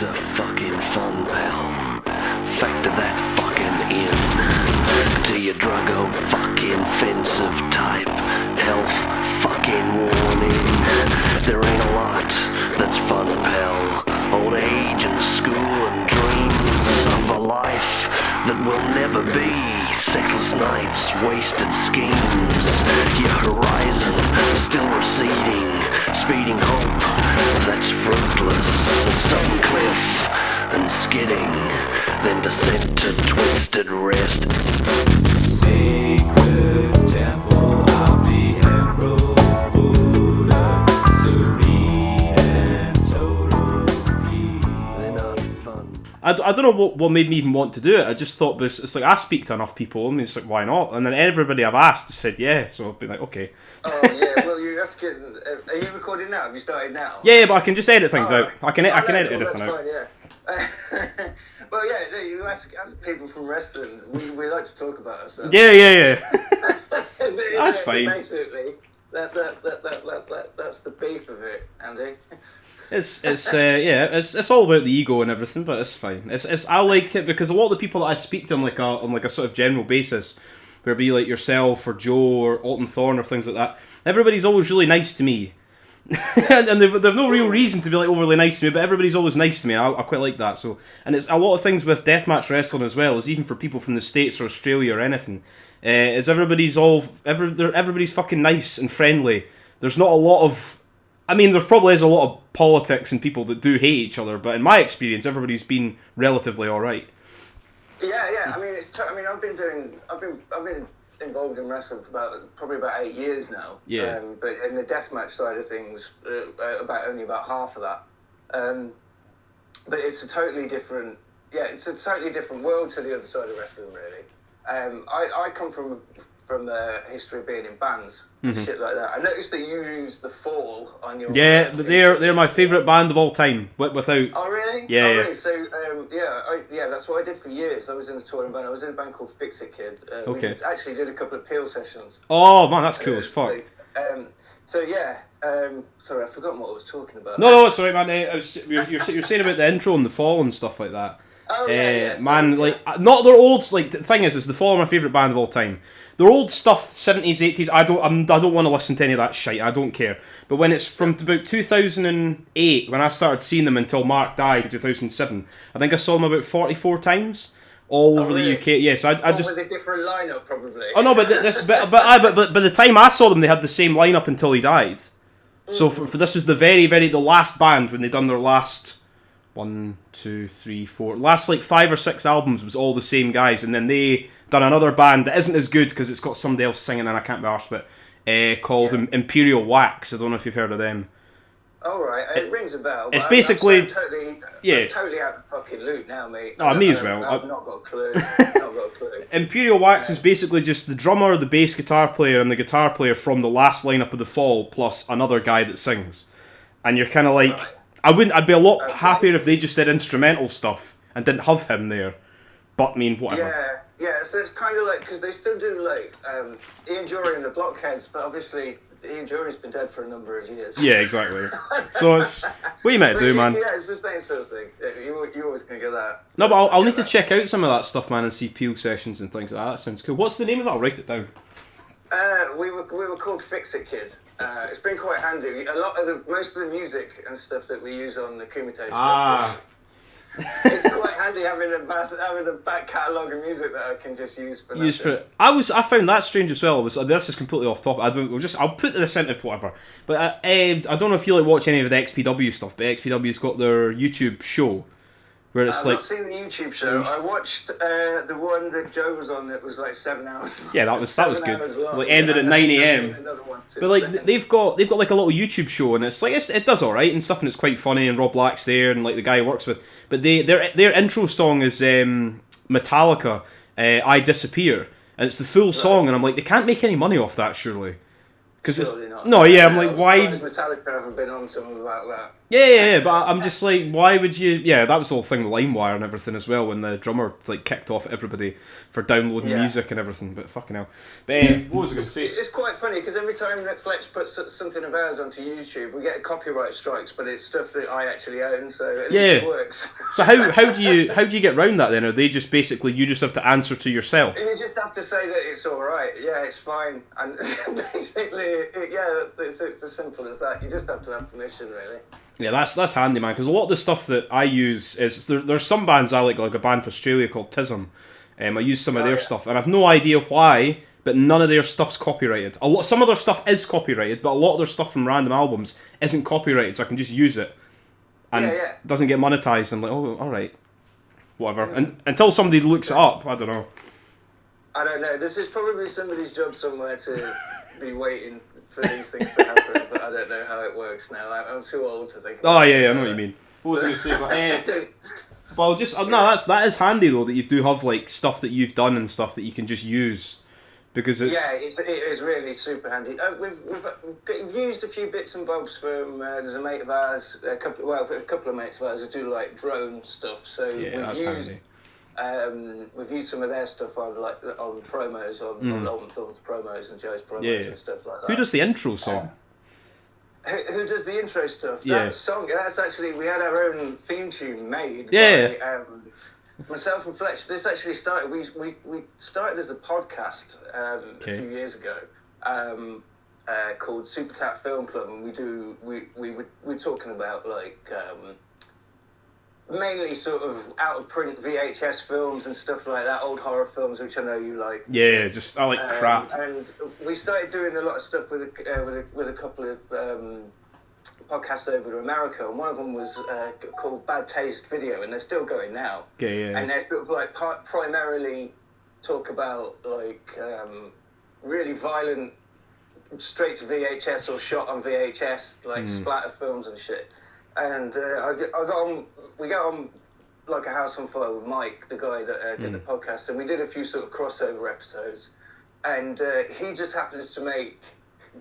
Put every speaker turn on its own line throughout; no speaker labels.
are fucking fun, pal. Factor that fucking in to your druggo fucking offensive type. Health fucking warning. There ain't a lot that's fun, pal. Old age and school and dreams of a life that will never be. Sexless nights, wasted schemes. Your horizon still receding. Speeding hope that's fruitless. Sudden cliff and skidding. Then descent to twisted rest.
Sacred temple of the Emperor Buddha, serene and total peace.
They're not fun.
I don't know what made me even want to do it. I just thought it's like I speak to enough people. I mean, it's like, why not? And then everybody I've asked said yeah, so I've been like, okay.
Oh yeah, well that's good. Are you recording now? Have you started now?
Yeah, but I can just edit things out.
Right.
I can edit
Well,
everything out.
fine, yeah. Well, yeah, no, you ask people from wrestling. We like to talk about ourselves.
Yeah. That's fine.
Basically, that's the beef of it, Andy.
It's all about the ego and everything, but it's fine. I liked it because a lot of the people that I speak to on like a sort of general basis, where be like yourself or Joe or Alton Thorne or things like that, everybody's always really nice to me. And they've no real reason to be like overly nice to me, but everybody's always nice to me. I quite like that. So, and it's a lot of things with deathmatch wrestling as well, as even for people from the States or Australia or anything. Is everybody's fucking nice and friendly. There's not a lot of, I mean, there probably is a lot of politics and people that do hate each other, but in my experience, everybody's been relatively all right.
Yeah. I mean, I've been involved in wrestling for probably about 8 years now.
Yeah.
But in the deathmatch side of things, only about half of that. But it's a totally different world to the other side of wrestling, really. I come from the history of being in bands, shit like that. I noticed that you use The Fall on your...
Yeah, but they're my favourite band of all time, without...
Oh, really?
Yeah, yeah.
Really? So, that's what I did for years. I was in a touring band. I was in a band called Fix It Kid.
Okay.
We actually did a couple of Peel sessions.
Oh, man, that's cool as fuck.
Sorry, I've forgotten what I was talking about.
No, it's alright, man. You're saying about the intro and The Fall and stuff like that.
Oh, yeah.
Man, like, not their old, like, the thing is The Fall are my favourite band of all time. Their old stuff, 70s, 80s, I don't want to listen to any of that shit, I don't care. But when it's from about 2008, when I started seeing them until Mark died in 2007, I think I saw them about 44 times, all over the UK. Yes, I just...
with a different lineup, probably.
Oh no, but by the time I saw them, they had the same lineup until he died. So for this was the the last band when they done their last 1, 2, 3, 4, last like 5 or 6 albums was all the same guys, and then they done another band that isn't as good because it's got somebody else singing and I can't be arsed, but called Imperial Wax. I don't know if you've heard of them.
Oh, right, it rings a bell.
It's basically...
I'm totally out of the fucking loop now, mate.
Oh, me as well.
I've not got a clue.
Imperial Wax is basically just the drummer, the bass guitar player, and the guitar player from the last lineup of The Fall, plus another guy that sings. And you're kind of like... Right. I'd be a lot happier if they just did instrumental stuff and didn't have him there. But, I mean, whatever.
Yeah, so it's kind of like... Because they still do, like, Ian Jury and the Blockheads, but obviously... Ian Jury's been dead for a number of years.
Yeah, exactly. So it's... What you meant to do, man?
Yeah, it's the same sort of thing. You're always going to get that.
No, but I'll need to check out some of that stuff, man, and see Peel sessions and things like that. That sounds cool. What's the name of it? I'll write it down.
We were called Fix It Kid. It's been quite handy. Most of the music and stuff that we use on the Kumite stuff. It's quite handy having a back catalogue of music that I can just use for nothing.
I found that strange as well. This is completely off topic. I'll put this into whatever. But I don't know if you like watch any of the XPW stuff, but XPW's got their YouTube show where it's
I've not seen the YouTube show. I watched the one that Joe was on that was like 7 hours long.
Yeah, that was good. Like ended at 9 AM. But like they've got like a little YouTube show, and it's like it does alright and stuff, and it's quite funny, and Rob Black's there, and like the guy he works with. But their intro song is Metallica, I Disappear, and it's the full song, and I'm like, they can't make any money off that, surely. Because it's
Surely not.
no, yeah. I'm like, why?
I'm surprised Metallica haven't been on something about that.
Yeah. But I'm just like, why would you? Yeah, that was the whole thing with LimeWire and everything as well. When the drummer like kicked off everybody for downloading music and everything. But fucking hell. But what was I going to say?
It's quite funny because every time that Fletch puts something of ours onto YouTube, we get copyright strikes, but it's stuff that I actually own, so at least it works.
So how do you get round that then? Are they just basically you just have to answer to yourself?
You just have to say that it's all right. Yeah, it's fine, and basically, it's as simple as that. You just have to have permission, really.
Yeah, that's handy, man. Because a lot of the stuff that I use is there's some bands I like a band from Australia called Tism. I use some of their stuff, and I've no idea why, but none of their stuff's copyrighted. Some of their stuff is copyrighted, but a lot of their stuff from random albums isn't copyrighted, so I can just use it, and it doesn't get monetized. I'm like, oh, all right, whatever. And until somebody looks it up, I don't know.
I don't know. This is probably somebody's job somewhere to be waiting for these things to happen, but I don't know how it works now. I'm too old to think.
Oh yeah, I know what you mean. What was I going to say? But well, just no. That is handy though that you do have like stuff that you've done and stuff that you can just use because it's
it is really super handy. We've used a few bits and bobs from there's a mate of ours, a couple of mates of ours who do like drone stuff. So
that's handy.
We've used some of their stuff on promos, on Alton Thorne's promos and Joe's promos and stuff like that.
Who does the intro song?
Who does the intro stuff?
Yeah.
That song, that's actually, we had our own theme tune made
by
myself and Fletch. This actually started, we started as a podcast a few years ago called Super Tap Film Club, and we're talking about like mainly sort of out of print VHS films and stuff like that, old horror films, which I know you like.
Yeah, just I like crap.
And we started doing a lot of stuff with a couple of podcasts over to America, and one of them was called Bad Taste Video, and they're still going now. And they're sort of like primarily talk about like really violent, straight to VHS or shot on VHS, like splatter films and shit. And we got on like a house on fire with Mike, the guy that did the podcast, and we did a few sort of crossover episodes. And he just happens to make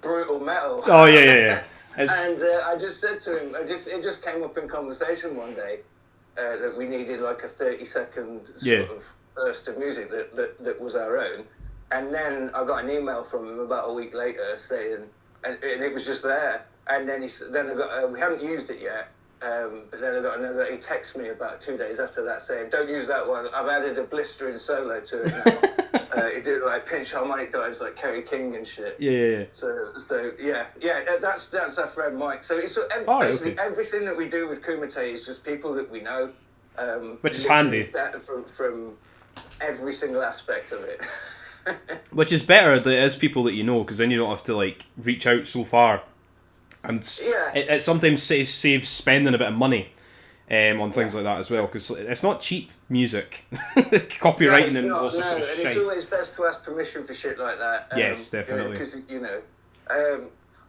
brutal metal.
Oh yeah.
And I just said to him, it just came up in conversation one day that we needed like a 30-second sort of burst of music that was our own. And then I got an email from him about a week later saying, and it was just there. And then I got we haven't used it yet, but then I got another. He texted me about 2 days after that saying, "Don't use that one. I've added a blistering solo to it now." He did like pinch harmonic dives like Kerry King and shit.
Yeah.
So that's our friend Mike. So it's basically everything that we do with Kumite is just people that we know,
which is handy
from every single aspect of it.
Which is better that it is people that you know, because then you don't have to like reach out so far. And it sometimes saves spending a bit of money on things like that as well, because it's not cheap music. Copywriting and all sorts of shit.
It's always best to ask permission for shit like that.
Yes, definitely.
Because,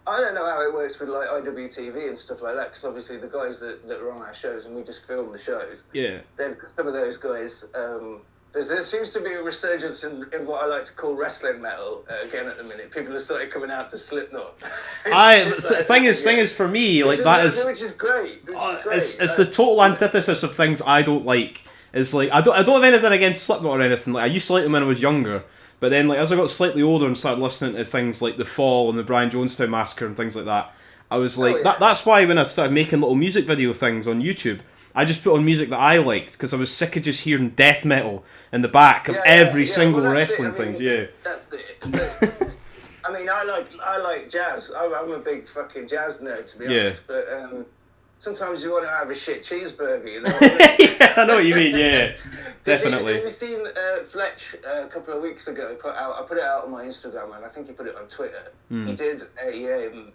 I don't know how it works with like IWTV and stuff like that, because obviously the guys that are on our shows, and we just film the shows.
Yeah.
Some of those guys... There seems to be a resurgence in what I like to call wrestling metal again at the minute. People have started coming out to Slipknot.
Thing is for me, like that is
which is great.
It's the total antithesis of things I don't like. It's like I don't have anything against Slipknot or anything. Like I used to like them when I was younger, but then like as I got slightly older and started listening to things like The Fall and the Brian Jonestown Massacre and things like that, I was like that's why when I started making little music video things on YouTube, I just put on music that I liked, because I was sick of just hearing death metal in the back of every single wrestling thing. Yeah,
that's it. I mean, I like jazz. I'm a big fucking jazz nerd, to be honest. But sometimes you want to have a shit cheeseburger, you know.
Yeah, I know what you mean. Yeah, definitely.
Have you seen Fletch a couple of weeks ago? I put it out on my Instagram, and I think he put it on Twitter. He did a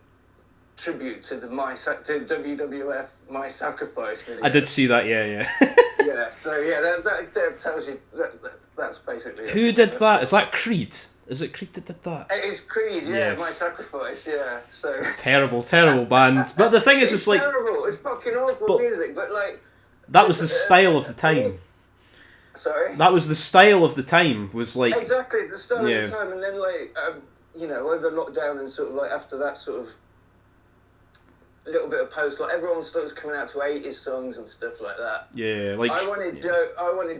tribute to the WWF My Sacrifice video.
I did see that, yeah.
Yeah, so that tells you that's basically it.
Who did that? Is that Creed? Is it Creed that did that?
It is Creed, yeah, yes. My Sacrifice, yeah. So
terrible band. But the thing is, it's like
terrible. It's fucking awful music, but like
that was the style of the time.
Sorry.
That was the style of the time. Was like
exactly the style of the time, and then like over lockdown and sort of like after that sort of little bit of post, like everyone starts coming out to 80s songs and stuff like that.
Yeah, like
I wanted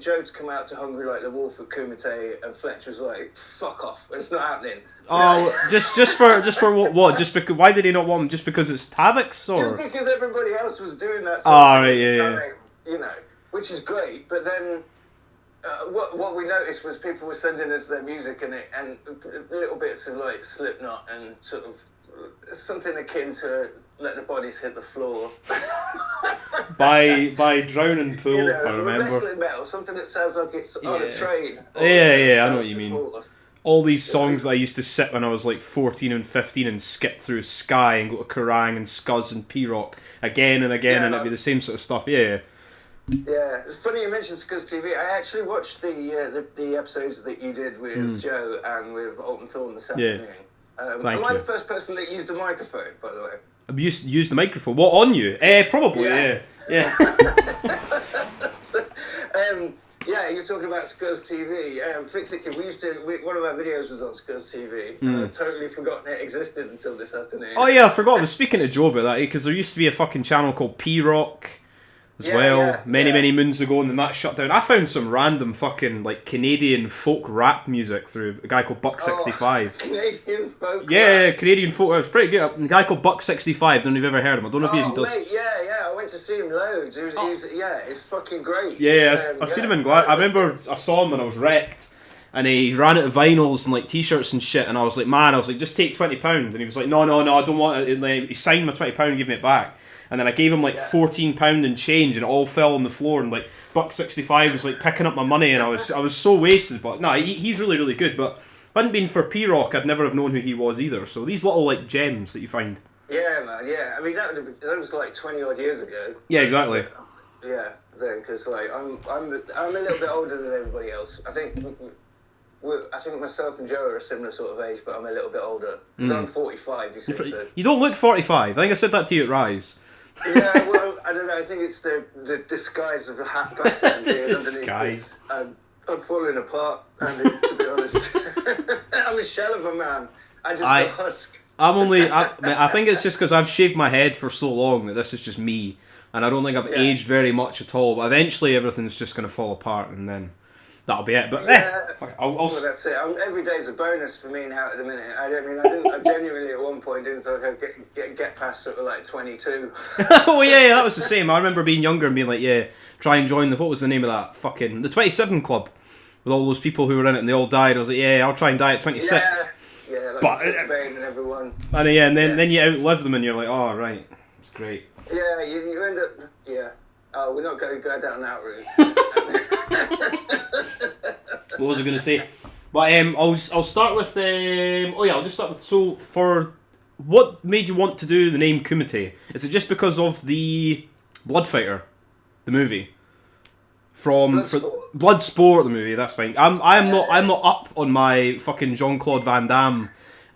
Joe to come out to Hungry Like the Wolf at Kumite, and Fletch was like, "Fuck off, it's not happening."
Oh, just for what? Just because? Why did he not want him? Just because it's Havoc's, or?
Just because everybody else was doing that.
Right, yeah.
Which is great, but then what we noticed was people were sending us their music and little bits of like Slipknot and sort of something akin to Let the Bodies Hit the Floor.
by Drowning Pool, if I remember.
Wrestling metal, something that sounds like it's on a train.
Yeah, I know what you mean. All these songs that I used to sit when I was like 14 and 15 and skip through Sky and go to Kerrang and Scuzz and P-Rock again and again, and it'd be the same sort of stuff, Yeah,
it's funny you mentioned Scuzz TV. I actually watched the episodes that you did with Joe and with Alton Thorne this afternoon. Am I the first person that used a microphone, by the way?
I've used the microphone. What, on you? Probably, yeah.
You're talking about Scuzz TV. Fix It Kid. One of our videos was on Scuzz TV. I'd totally forgotten it existed until this afternoon.
Oh yeah, I forgot. I was speaking to Joe about that, because there used to be a fucking channel called P-Rock as well, many moons ago, and then that shut down. I found some random fucking like Canadian folk rap music through a guy called Buck65.
Canadian folk
rap. Canadian folk rap. It's pretty good. A guy called Buck65, don't know if you've ever heard of him. I don't know if he even does.
Mate, I went to see him loads. He's fucking great.
I've seen him in Glasgow. I remember I saw him when I was wrecked, and he ran out of vinyls and like t-shirts and shit, and I was like, just take £20, and he was like, no, I don't want it. And he signed my £20 and gave me it back. And then I gave him like £14 and change, and it all fell on the floor. And like Buck65 was like picking up my money, and I was so wasted. But no, he's really, really good. But if it hadn't been for P-Rock, I'd never have known who he was either. So these little like gems that you find.
Yeah, man. Yeah, I mean that was like 20 odd years ago.
Yeah, exactly.
Yeah, then because like I'm a little bit older than everybody else. I think myself and Joe are a similar sort of age, but I'm a little bit older. Because I'm 45.
You don't look 45. I think I said that to you at Rise.
Yeah, well, I don't know. I think it's the disguise of the hat back then.
The disguise.
I'm falling apart, Andy, to be honest. I'm a shell of a man. I just a husk.
I think it's just because I've shaved my head for so long that this is just me, and I don't think I've aged very much at all. But eventually, everything's just going to fall apart, and then that'll be it. But
well, that's it. Every day's a bonus for me now at the minute. I genuinely at one point didn't think I'd get past sort of like 22.
Oh yeah, that was the same. I remember being younger and being like, try and join what was the name of that fucking, the 27 Club, with all those people who were in it and they all died. I was like, I'll try and die at 26.
Yeah, like
but
Bane and everyone.
And then you outlive them and you're like, oh right, it's great.
Yeah, you end up. Yeah. Oh, we're not going to go down that route.
What was I going to say? But I'll start with. I'll just start with. So, for what made you want to do the name Kumite? Is it just because of the Bloodfighter, the movie? Bloodsport, the movie. That's fine. I'm not up on my fucking Jean-Claude Van Damme.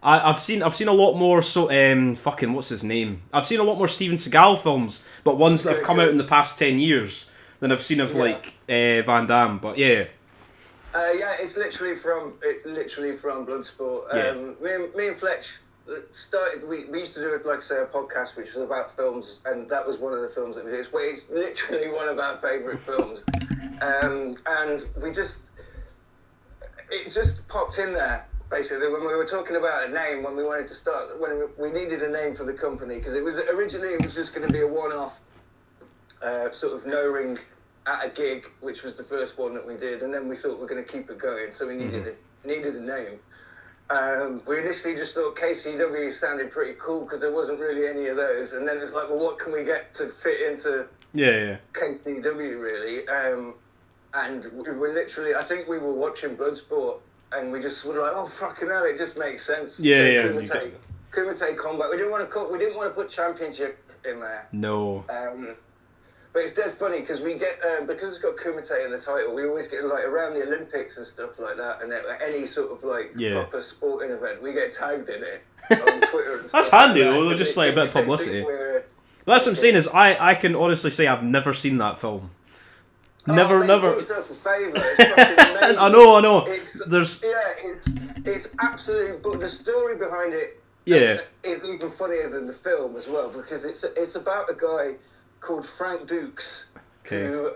I've seen a lot more what's his name? I've seen a lot more Steven Seagal films, but ones that have come out in the past 10 years than I've seen of Van Damme. But yeah.
It's literally from Bloodsport. Me and Fletch started. We used to do like I say a podcast which was about films, and that was one of the films that we did. It's literally one of our favourite films, and it just popped in there. Basically, when we were talking about a name, when we wanted to start, when we needed a name for the company, because it was just going to be a one-off sort of no ring at a gig, which was the first one that we did, and then we thought we're going to keep it going, so we needed a name. We initially just thought KCW sounded pretty cool because there wasn't really any of those, and then it's like, well, what can we get to fit into KCW really? And we literally, I think we were watching Bloodsport. And we just were like, oh fucking hell, it just makes sense. Kumite Combat. We didn't want to put championship in there.
No.
But it's dead funny because we get because it's got Kumite in the title. We always get like around the Olympics and stuff like that, and any sort of like proper sporting event, we get tagged in it on Twitter. And
that's handy though. They're just like a bit of publicity. But that's what I'm saying is I can honestly say I've never seen that film. Never.
Do yourself a favour. It's fucking amazing.
I know.
It's absolutely. But the story behind it, is even funnier than the film as well, because it's about a guy called Frank Dukes who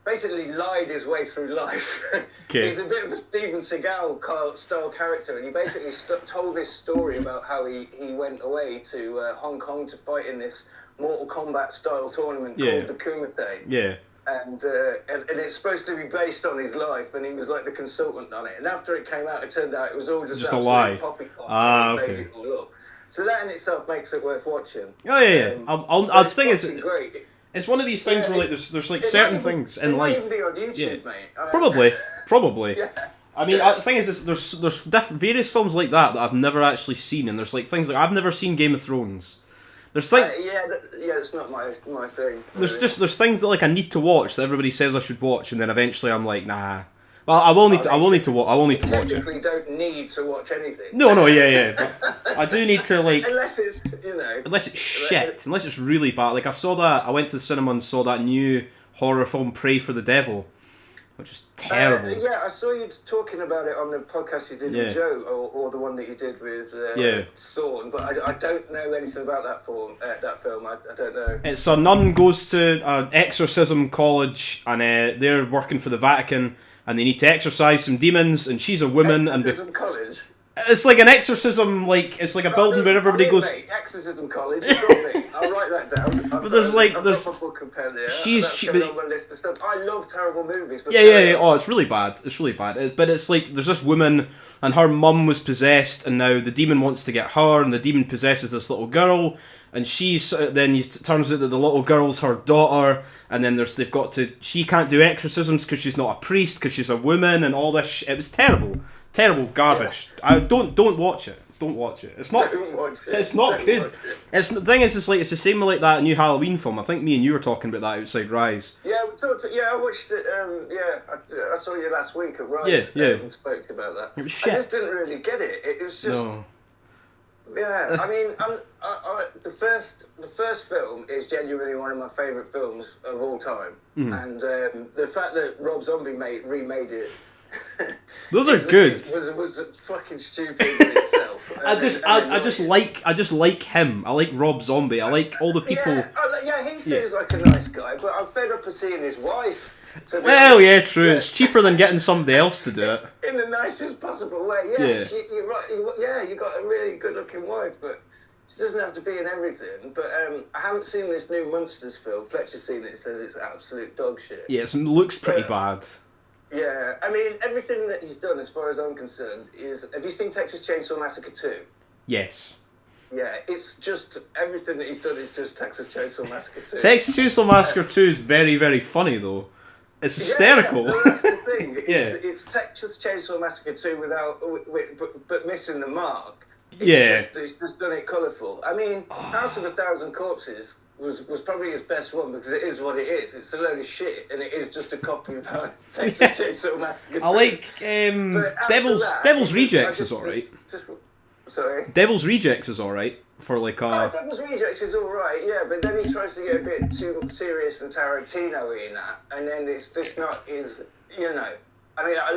basically lied his way through life. He's a bit of a Steven Seagal style character, and he basically told this story about how he went away to Hong Kong to fight in this Mortal Kombat style tournament called the Kumite.
Yeah.
And it's supposed to be based on his life, and he was like the consultant on it. And after it came out, it turned out it was all just
a lie.
Poppycock. Okay. So that in itself makes it worth watching.
Oh yeah. I think it's
great.
It's one of these things where like there's like certain things in life.
It might even be on YouTube,
Probably.
mate.
I mean, the thing is, there's various films like that I've never actually seen, and there's like things like I've never seen Game of Thrones. There's things.
It's not my thing.
There's things that like I need to watch that everybody says I should watch, and then eventually I'm like, nah. Well, I will need to watch it.
Technically, don't need to watch anything.
No, but I do need to like.
Unless it's
Unless it's shit, unless it's really bad. Like I went to the cinema and saw that new horror film Pray for the Devil, which was terrible.
I saw you talking about it on the podcast you did with Joe, or the one that you did with Thorne, but I don't know anything about that film. I don't know.
It's a nun goes to an exorcism college, and they're working for the Vatican, and they need to exorcise some demons, and she's a woman.
Exorcism college?
It's like an exorcism, it's like a building where everybody goes...
Mate, exorcism college, I'll write that down.
But there's like...
I've got my book and pen there. On my list of stuff. I love terrible movies. But
Oh, it's really bad. But it's like, there's this woman, and her mum was possessed, and now the demon wants to get her, and the demon possesses this little girl, and then it turns out that the little girl's her daughter, and then she can't do exorcisms because she's not a priest, because she's a woman, and all this it was terrible garbage. Don't watch it. Don't watch it. It's not. It's not good. The thing is, it's the same with like that new Halloween film. I think me and you were talking about that Outside Rise.
Yeah, we talked. I watched it. I saw you last week at Rise. And spoke to you about that.
It was shit.
I just didn't really get it. It was just.
No.
Yeah, I mean, the first film is genuinely one of my favourite films of all time, and the fact that Rob Zombie remade it.
Those are good.
Was fucking stupid in itself.
I just like him. I like Rob Zombie. I like all the people.
He seems like a nice guy, but I'm fed up of seeing his wife.
Well, yeah, true. It's cheaper than getting somebody else to do it.
In the nicest possible way. Yeah. You're right. You got a really good-looking wife, but she doesn't have to be in everything. But I haven't seen this new Monsters film. Fletch has seen it. Says it's absolute dog shit.
Yeah, it looks pretty bad.
Yeah, I mean, everything that he's done, as far as I'm concerned, is... Have you seen Texas Chainsaw Massacre 2?
Yes.
Yeah, it's just... Everything that he's done is just Texas Chainsaw Massacre 2.
Texas Chainsaw Massacre 2 is very, very funny, though. It's hysterical.
Yeah, well, that's the thing. It's Texas Chainsaw Massacre 2 but missing the mark. It's just done it colourful. I mean, House of a Thousand Corpses... was probably his best one because it is what it is. It's a load of shit, and it is just a copy of how Texas Chainsaw Massacre.
I like Devil's Rejects is alright.
Sorry.
Devil's Rejects is alright for like
Devil's Rejects is alright, yeah, but then he tries to get a bit too serious and Tarantino-y in that, and then it's just not his. I mean, I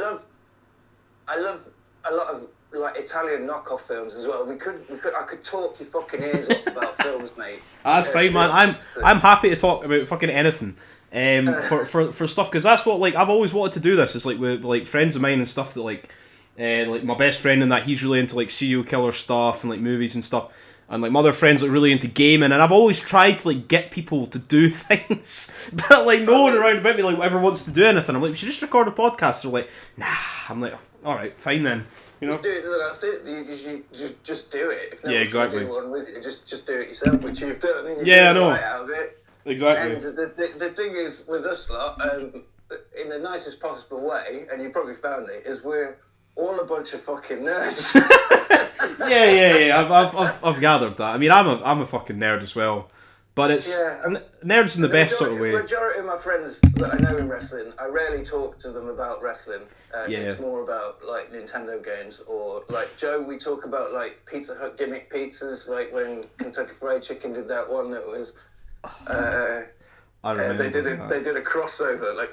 love a lot of like Italian knockoff films as well. I could talk your fucking ears off about films, mate.
That's fine, man. I'm happy to talk about fucking anything. For stuff, because that's what like I've always wanted to do. This is like with like friends of mine and stuff that like my best friend and that he's really into like serial killer stuff and like movies and stuff. And like my other friends are really into gaming, and I've always tried to like get people to do things, but like no one around about me like ever wants to do anything. I'm like, we should just record a podcast. They're like, nah. I'm like, all right, fine then.
Just do it. That's it. You just do it. If no
exactly.
Do one with you, just do it yourself, which you've done. And
I know.
Right out of it.
Exactly.
And the thing is with us lot, in the nicest possible way, and you probably found it, is we're all a bunch of fucking nerds.
Yeah. I've gathered that. I mean, I'm a fucking nerd as well. But it's nerds in the best sort of way.
The majority of my friends that I know in wrestling, I rarely talk to them about wrestling. It's more about like Nintendo games, or like Joe, we talk about like Pizza Hut gimmick pizzas, like when Kentucky Fried Chicken did that one that was
I remember.
They did a crossover, like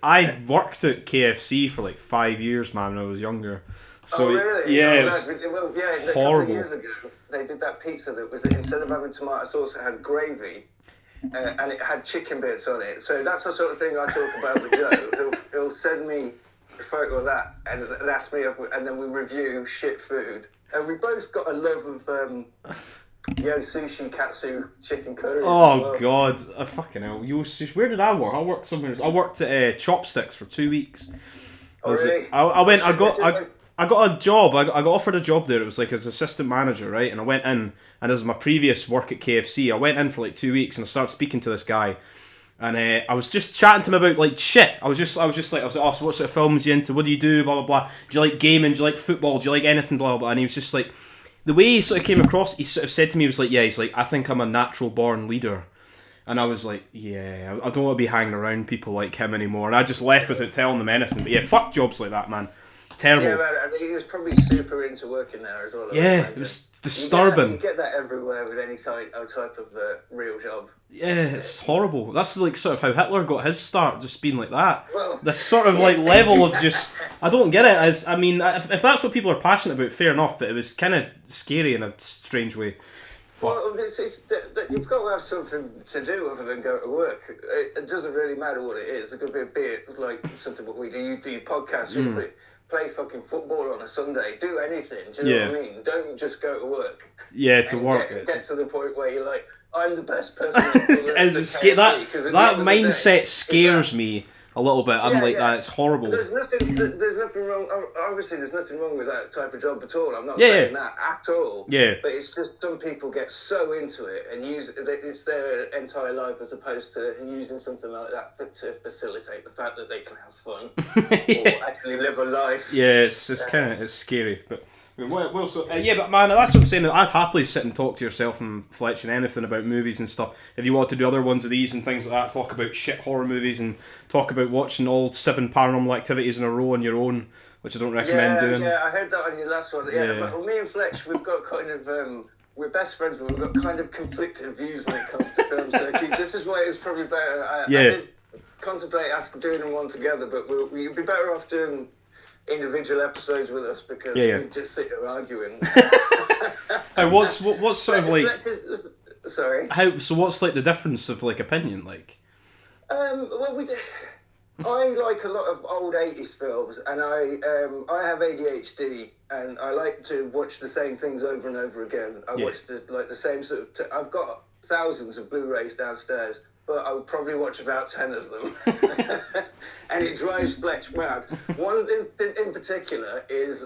I worked at KFC for like 5 years, man, when I was younger. So
oh, really?
yeah,
Oh,
it was
a couple
horrible.
of years ago, they did that pizza that was, instead of having tomato sauce, it had gravy, and it had chicken bits on it. So that's the sort of thing I talk about with Joe. He'll send me a photo of that and ask me, and then we review shit food. And we both got a love of sushi, katsu, chicken curry.
Oh god, fucking hell! Where did I work? I worked somewhere. I worked at Chopsticks for 2 weeks.
Oh, really?
I got a job. I got offered a job there. It was like as assistant manager, right? And I went in, and as my previous work at KFC, I went in for like 2 weeks, and I started speaking to this guy, and I was just chatting to him about like shit. I was just like, oh, so what sort of films are you into? What do you do? Blah blah blah. Do you like gaming? Do you like football? Do you like anything? Blah blah blah. And he was just like, the way he sort of came across, he sort of said to me, he was like, yeah, he's like, I think I'm a natural born leader. And I was like, yeah, I don't want to be hanging around people like him anymore. And I just left without telling them anything. But yeah, fuck jobs like that, man. Terrible.
Yeah, man, I think he was probably super into working there as well.
Yeah, it was disturbing.
You get that everywhere with any type of real job.
Yeah, it's horrible. That's like sort of how Hitler got his start, just being like that.
Well,
this sort of like level of just, I don't get it. I mean, if that's what people are passionate about, fair enough. But it was kind of scary in a strange way.
Well, you've got to have something to do other than go to work. It doesn't really matter what it is. It could be like something what we do. You do your podcast. You play fucking football on a Sunday. Do anything. Do you know what I mean? Don't just go to work.
Yeah, to work.
Get to the point where you're like, I'm the best person. that
mindset scares me a little bit. I'm that. It's horrible.
There's nothing wrong. Obviously, there's nothing wrong with that type of job at all. I'm not saying that at all.
Yeah.
But it's just some people get so into it and it's their entire life as opposed to using something like that to facilitate the fact that they can have fun or actually live a life.
Yeah, it's kind of scary, but. But man, that's what I'm saying. I'd happily sit and talk to yourself and Fletch and anything about movies and stuff. If you want to do other ones of these and things like that, talk about shit horror movies and talk about watching all 7 Paranormal Activities in a row on your own, which I don't recommend doing.
Yeah, I heard that on your last one. Yeah. But me and Fletch, we've got kind of we're best friends, but we've got kind of conflicting views when it comes to film. So this is why it's probably better. I did contemplate doing them one together, but we'd be better off doing individual episodes with us because we just sit here arguing.
What's sort of like?
Sorry.
So what's like the difference of like opinion like?
Well, I like a lot of old 80s films, and I have ADHD, and I like to watch the same things over and over again. I watch the same sort of. I've got thousands of Blu-rays downstairs, but I would probably watch about 10 of them. And it drives Fletch mad. One in particular is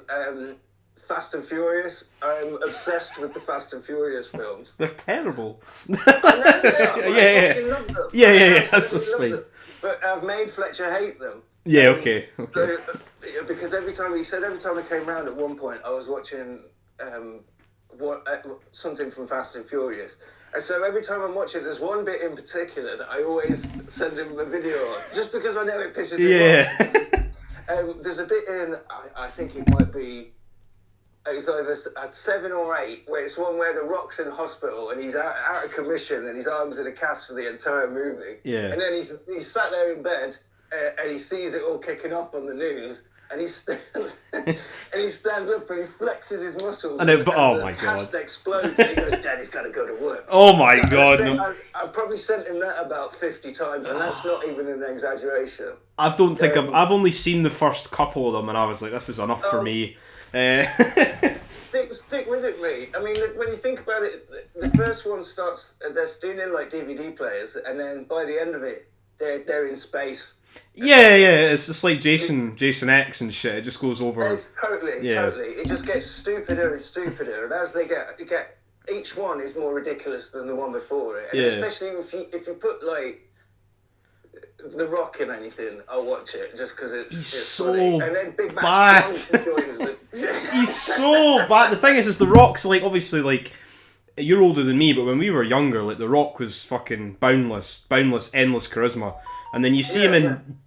Fast and Furious. I'm obsessed with the Fast and Furious films.
They're terrible.
I love them.
Yeah. That's what's funny.
But I've made Fletcher hate them.
Yeah, okay.
So, because every time I came round at one point, I was watching something from Fast and Furious. And so every time I'm watching, there's one bit in particular that I always send him a video of, just because I know it pisses him off. There's a bit in, I think it might be, it's either 7 or 8, where it's one where The Rock's in hospital and he's out of commission and his arm's in a cast for the entire movie. Yeah. And then he's sat there in bed and he sees it all kicking off on the news. And he stands up and he flexes his muscles. I know, but oh my god! The cast explodes and he goes, "Daddy's got to go to work."
Oh my god!
I've probably sent him that about 50 times, and that's not even an exaggeration.
I've only seen the first couple of them, and I was like, "This is enough for me."
Stick with it, mate. I mean, when you think about it, the first one starts. They're stealing like DVD players, and then by the end of it, they're in space.
Yeah, it's just like Jason X and shit. It just goes over.
It's totally. It just gets stupider and stupider, and as they get each one is more ridiculous than the one before it. And especially if you put like The Rock in anything, I'll watch it just because it's
so
funny. And then Big Mac
bad.
Jones joins
He's so bad. The thing is The Rock's like obviously like. You're older than me, but when we were younger, like The Rock was fucking boundless, endless charisma. And then you see him in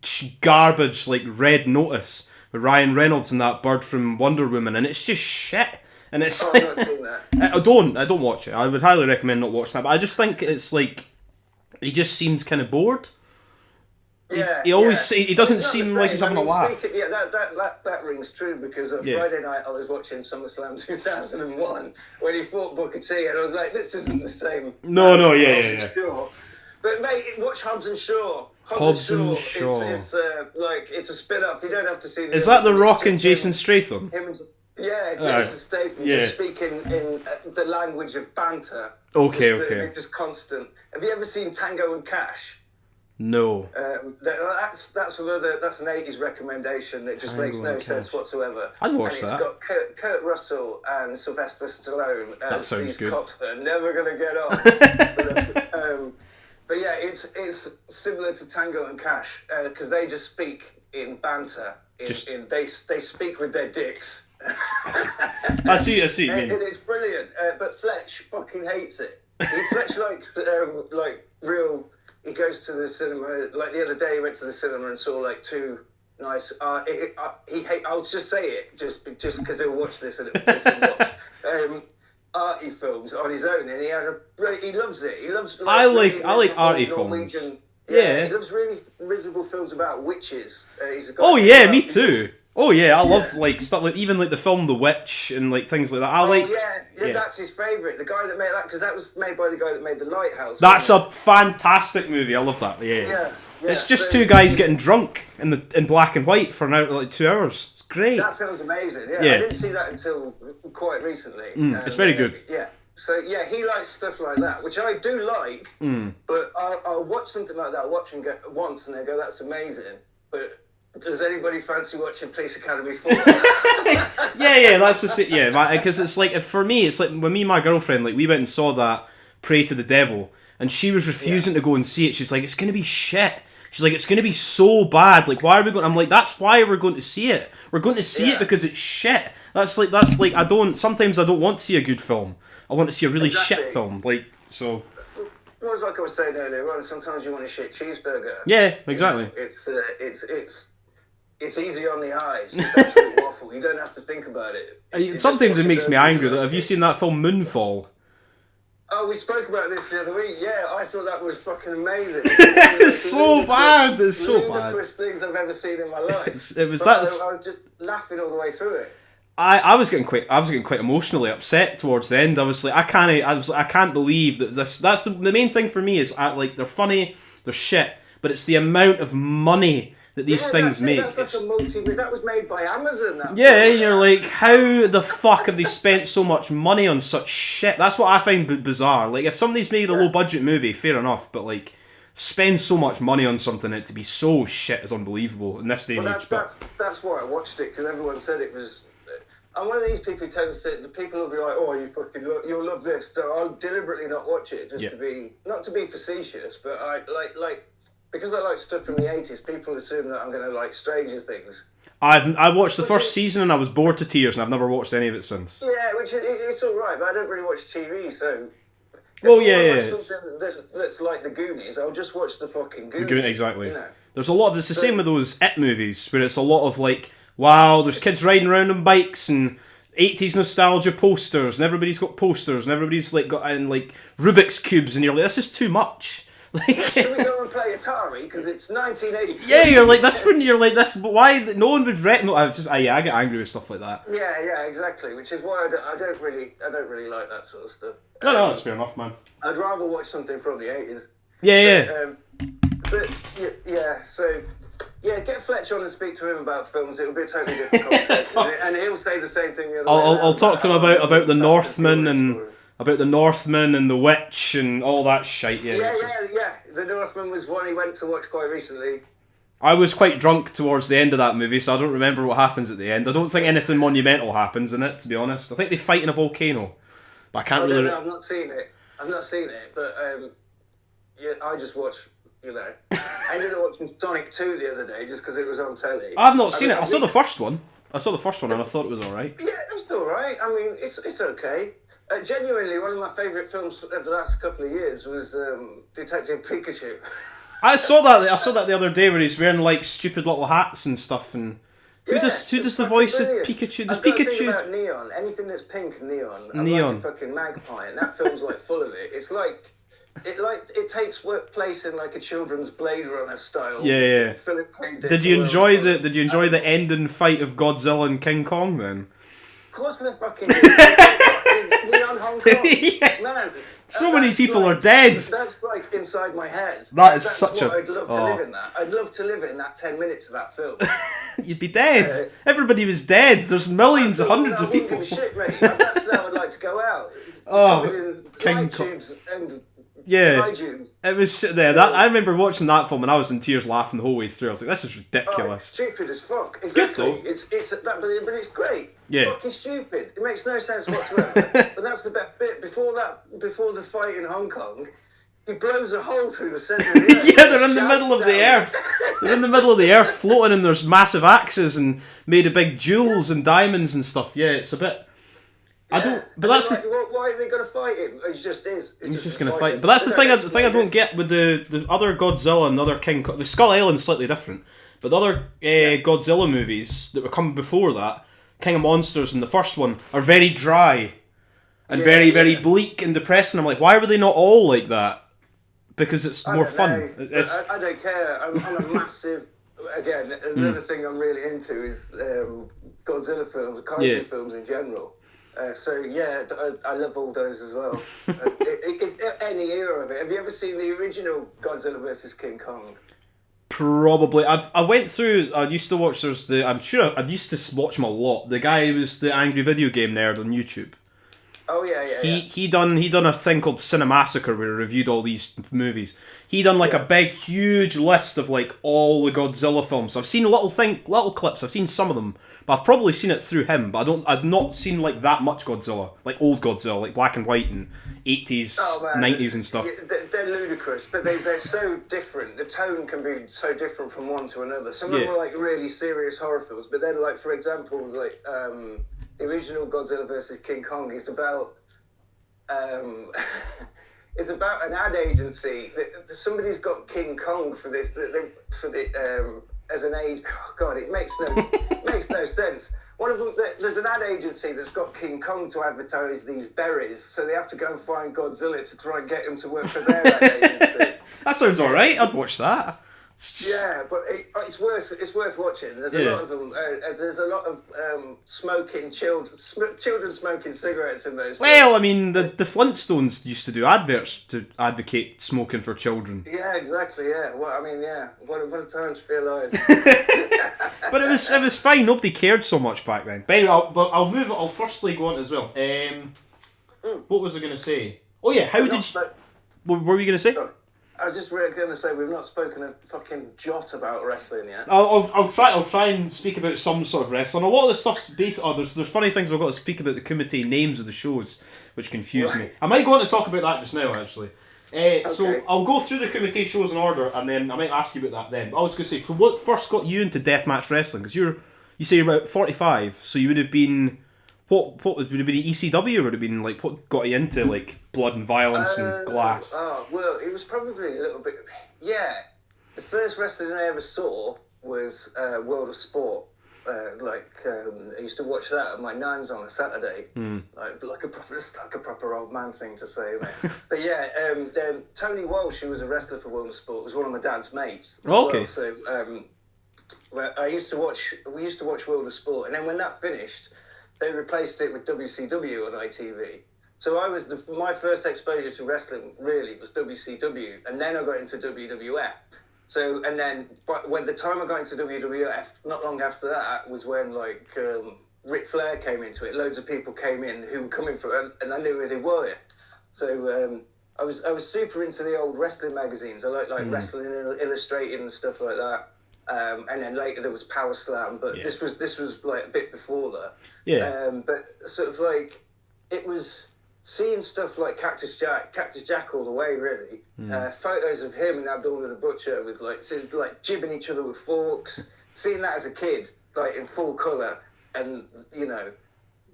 garbage like Red Notice with Ryan Reynolds and that bird from Wonder Woman, and it's just shit. And it's
I've not seen that.
I don't watch it. I would highly recommend not watching that. But I just think it's like he just seems kind of bored.
Yeah,
He always
yeah.
he doesn't
It's not
seem
the
like he's
same.
having a laugh.
Yeah, that rings true because on Friday night I was watching SummerSlam 2001 when he fought Booker T, and I was like, this isn't the same.
No, yeah.
Shaw. But mate, watch Hobbs and Shaw.
Hobbs and Shaw.
It's like it's a spin-off. You don't have to see.
Is that The Rock and Jason Statham?
Yeah, Jason Statham just speaking in the language of banter.
Okay.
Just constant. Have you ever seen Tango and Cash?
No.
That's an 80s recommendation that just makes no sense whatsoever.
I'd watch that.
It's got Kurt Russell and Sylvester Stallone as
That sounds
these
good.
cops that are never going to get off. But yeah, it's similar to Tango and Cash because they just speak in banter. They speak with their dicks.
I see what you mean.
And it's brilliant. But Fletch fucking hates it. Fletch likes real. He goes to the cinema. Like the other day, he went to the cinema and saw like two nice. I'll just say it, just because he'll watch this and it'll arty films on his own, and he loves it. He loves.
I like arty films. Yeah,
he loves really miserable films about witches. He's a guy
me too. Oh yeah, I love like stuff like even like the film The Witch and like things like that.
Yeah, that's his favourite. The guy that made that because that was made by the guy that made The Lighthouse.
That's a fantastic movie. I love that. Yeah. It's just two guys getting drunk in black and white for like 2 hours. It's great.
That film's amazing. Yeah, I didn't see that until quite recently.
It's very good.
Yeah. So yeah, he likes stuff like that, which I do like. But I'll watch something like that, watch and go once, and then go, "That's amazing." But does anybody fancy watching Police Academy 4?
That's because it's like for me, it's like when me and my girlfriend we went and saw that Pray to the Devil, and she was refusing to go and see it. She's like, "It's gonna be shit." She's like, "It's gonna be so bad. Like, why are we going?" I'm like, "That's why we're going to see it. We're going to see it because it's shit." That's like sometimes I don't want to see a good film. I want to see a really shit film. Like so.
Well, it's like I was saying earlier on. Sometimes you want a shit cheeseburger.
Yeah, exactly.
It's easy on the eyes. It's absolute waffle. You don't have to think about it.
Sometimes it makes me angry. Have you seen that film Moonfall?
Oh, we spoke about this the other week. Yeah, I thought that was fucking amazing.
It's so bad. It's so bad.
One of the worst things I've ever seen in my life.
I was
just laughing all the way through it.
I was getting quite emotionally upset towards the end. I was like, I can't believe that this. That's the main thing for me is they're funny, they're shit, but it's the amount of money that these things make.
That was made by Amazon.
You're like, how the fuck have they spent so much money on such shit? That's what I find bizarre. Like, if somebody's made a low budget movie, fair enough, but like, spend so much money on something and it to be so shit is unbelievable in this day and age.
That's why I watched it because everyone said it was. I'm one of these people who tends to. The people will be like, "Oh, you'll love this," so I'll deliberately not watch it just to be not to be facetious, but I like. Because I like stuff from the 80s, people assume that I'm going to like Stranger Things.
I watched the first season and I was bored to tears and I've never watched any of it since.
Yeah, which it's alright, but I don't really watch TV, so... Something that's like the Goonies, I'll just watch the fucking Goonies.
Exactly. You know? There's a lot of... It's the same with those It movies, where it's a lot of like, wow, there's kids riding around on bikes and 80s nostalgia posters and everybody's got posters and everybody's like got in like Rubik's Cubes and you're like, this is too much.
Can we go and play Atari because it's 1980?
Yeah, you're like this when you're like this. But why? No one would no. I get angry with stuff like that.
Yeah, exactly. Which is why I don't really like that sort of stuff.
No, that's fair enough, man.
I'd rather watch something from the 80s.
Yeah.
So get Fletch on and speak to him about films. It'll be a totally different conversation, and he'll say the same thing.
I'll talk to him about the Northman and. About the Northman and the Witch and all that shite,
Yeah. The Northman was one he went to watch quite recently.
I was quite drunk towards the end of that movie, so I don't remember what happens at the end. I don't think anything monumental happens in it, to be honest. I think they fight in a volcano, but I can't really...
No, I've not seen it, but I just watched, I ended up watching Sonic 2 the other day just because it was on telly.
I've not seen it. I saw the first one. And I thought it was alright.
Yeah, it's alright. I mean, it's okay. Genuinely, one of my favourite films of the last couple of years was Detective Pikachu.
I saw that the other day where he's wearing like stupid little hats and stuff. And who does the voice of Pikachu? Does Pikachu?
About neon, anything that's pink and neon. I'm like a fucking magpie, and that film's like full of it. It's like it takes place in like a children's Blade Runner style.
Yeah.
Philip K. Dick
Did you
world.
enjoy the ending fight of Godzilla and King Kong then?
Of course, we're fucking Neon Hong Kong.
Yeah.
Man,
So many
that's
people
like,
are dead.
That's like inside my head.
That is
That's
such
what
a-
I'd love to live in that. I'd love to live in that 10 minutes of that film.
You'd be dead. Everybody was dead. There's millions, hundreds of people.
I wouldn't give a shit, mate. That's how I'd like to go out.
Oh,
Covered in
King
light
Kong.
tubes and
Yeah.
kaijus.
It was there. That I remember watching that film and I was in tears laughing the whole way through. I was like, "This is
Oh, it's
ridiculous."
stupid as fuck.
good,
Exactly.
though.
It's that, but it's great.
Yeah.
It's fucking stupid. It makes no sense whatsoever. But that's the best bit. Before the fight in Hong Kong, he blows a hole through the centre of the earth.
Yeah, they're in the middle of the
Down.
earth. They're in the middle of the earth, floating, and there's massive axes and made of big jewels and diamonds and stuff. Yeah, it's a bit. I don't. But that's
like,
the.
why are they going to fight him? He just is.
He's just gonna fight. But that's the thing. The thing I don't get with the other Godzilla and the other King. The Skull Island's slightly different. But the other Godzilla movies that were coming before that, King of Monsters and the first one, are very dry and very bleak and depressing. I'm like, why were they not all like that? Because it's more fun.
I don't care. I'm a massive. Again, another thing I'm really into is Godzilla films, kaiju films in general. So yeah, I love all those as well. Any era of it. Have you ever seen the original Godzilla versus King Kong?
Probably. I went through. I used to watch. I'm sure I used to watch them a lot. The guy who was the angry video game nerd on YouTube.
Oh yeah.
He done a thing called Cinemassacre where he reviewed all these movies. He done like a big, huge list of like all the Godzilla films. I've seen little clips. I've seen some of them, but I've probably seen it through him. But I've not seen like that much Godzilla, like old Godzilla, like black and white and 80s, 90s and stuff.
They're ludicrous, but they're so different. The tone can be so different from one to another. Some of them are like really serious horror films, but then like for example, like the original Godzilla versus King Kong is about it's about an ad agency. Somebody's got King Kong for this as an age. Oh God, it makes no sense. One of them, there's an ad agency that's got King Kong to advertise these berries, so they have to go and find Godzilla to try and get him to work for their ad agency.
That sounds alright. I'd watch that.
Yeah, but it's worth watching. There's a lot of them. There's a lot of smoking children smoking cigarettes in those.
Well, I mean, the Flintstones used to do adverts to advocate smoking for children.
Yeah, exactly. Yeah. Well, I mean, yeah. What a time to be alive.
But it was fine. Nobody cared so much back then. But anyway, I'll move it. I'll firstly go on as well. What was I going to say? Oh yeah, what were we going to say?
Sorry. I was just really going to say we've not spoken a fucking jot about wrestling yet.
I'll try and speak about some sort of wrestling. A lot of the stuff's based. There's funny things I've got to speak about the Kumite names of the shows, which confuse me. I might go on to talk about that just now, actually. So I'll go through the Kumite shows in order, and then I might ask you about that then. But I was going to say, from what first got you into deathmatch wrestling? Because you say you're about 45, so you would have been. What would it be? ECW, or would it have been like what got you into like blood and violence and glass?
Oh well, it was probably a little bit. Yeah, the first wrestling I ever saw was World of Sport. I used to watch that at my nan's on a Saturday, like a proper old man thing to say, mate. But yeah, then Tony Walsh, who was a wrestler for World of Sport, was one of my dad's mates.
Okay.
Well. So we used to watch World of Sport, and then when that finished, they replaced it with WCW on ITV. So my first exposure to wrestling really was WCW, and then I got into WWF. So, and then, but when the time I got into WWF, not long after that, was when like Ric Flair came into it. Loads of people came in who were coming from, and I knew who they were. So I was super into the old wrestling magazines. I like Wrestling Illustrated and stuff like that. And then later there was Power Slam, but this was like a bit before that.
Yeah.
But sort of like it was seeing stuff like Cactus Jack all the way, really. Photos of him and Abdullah the Butcher with like jibbing each other with forks. Seeing that as a kid, like in full colour, and you know,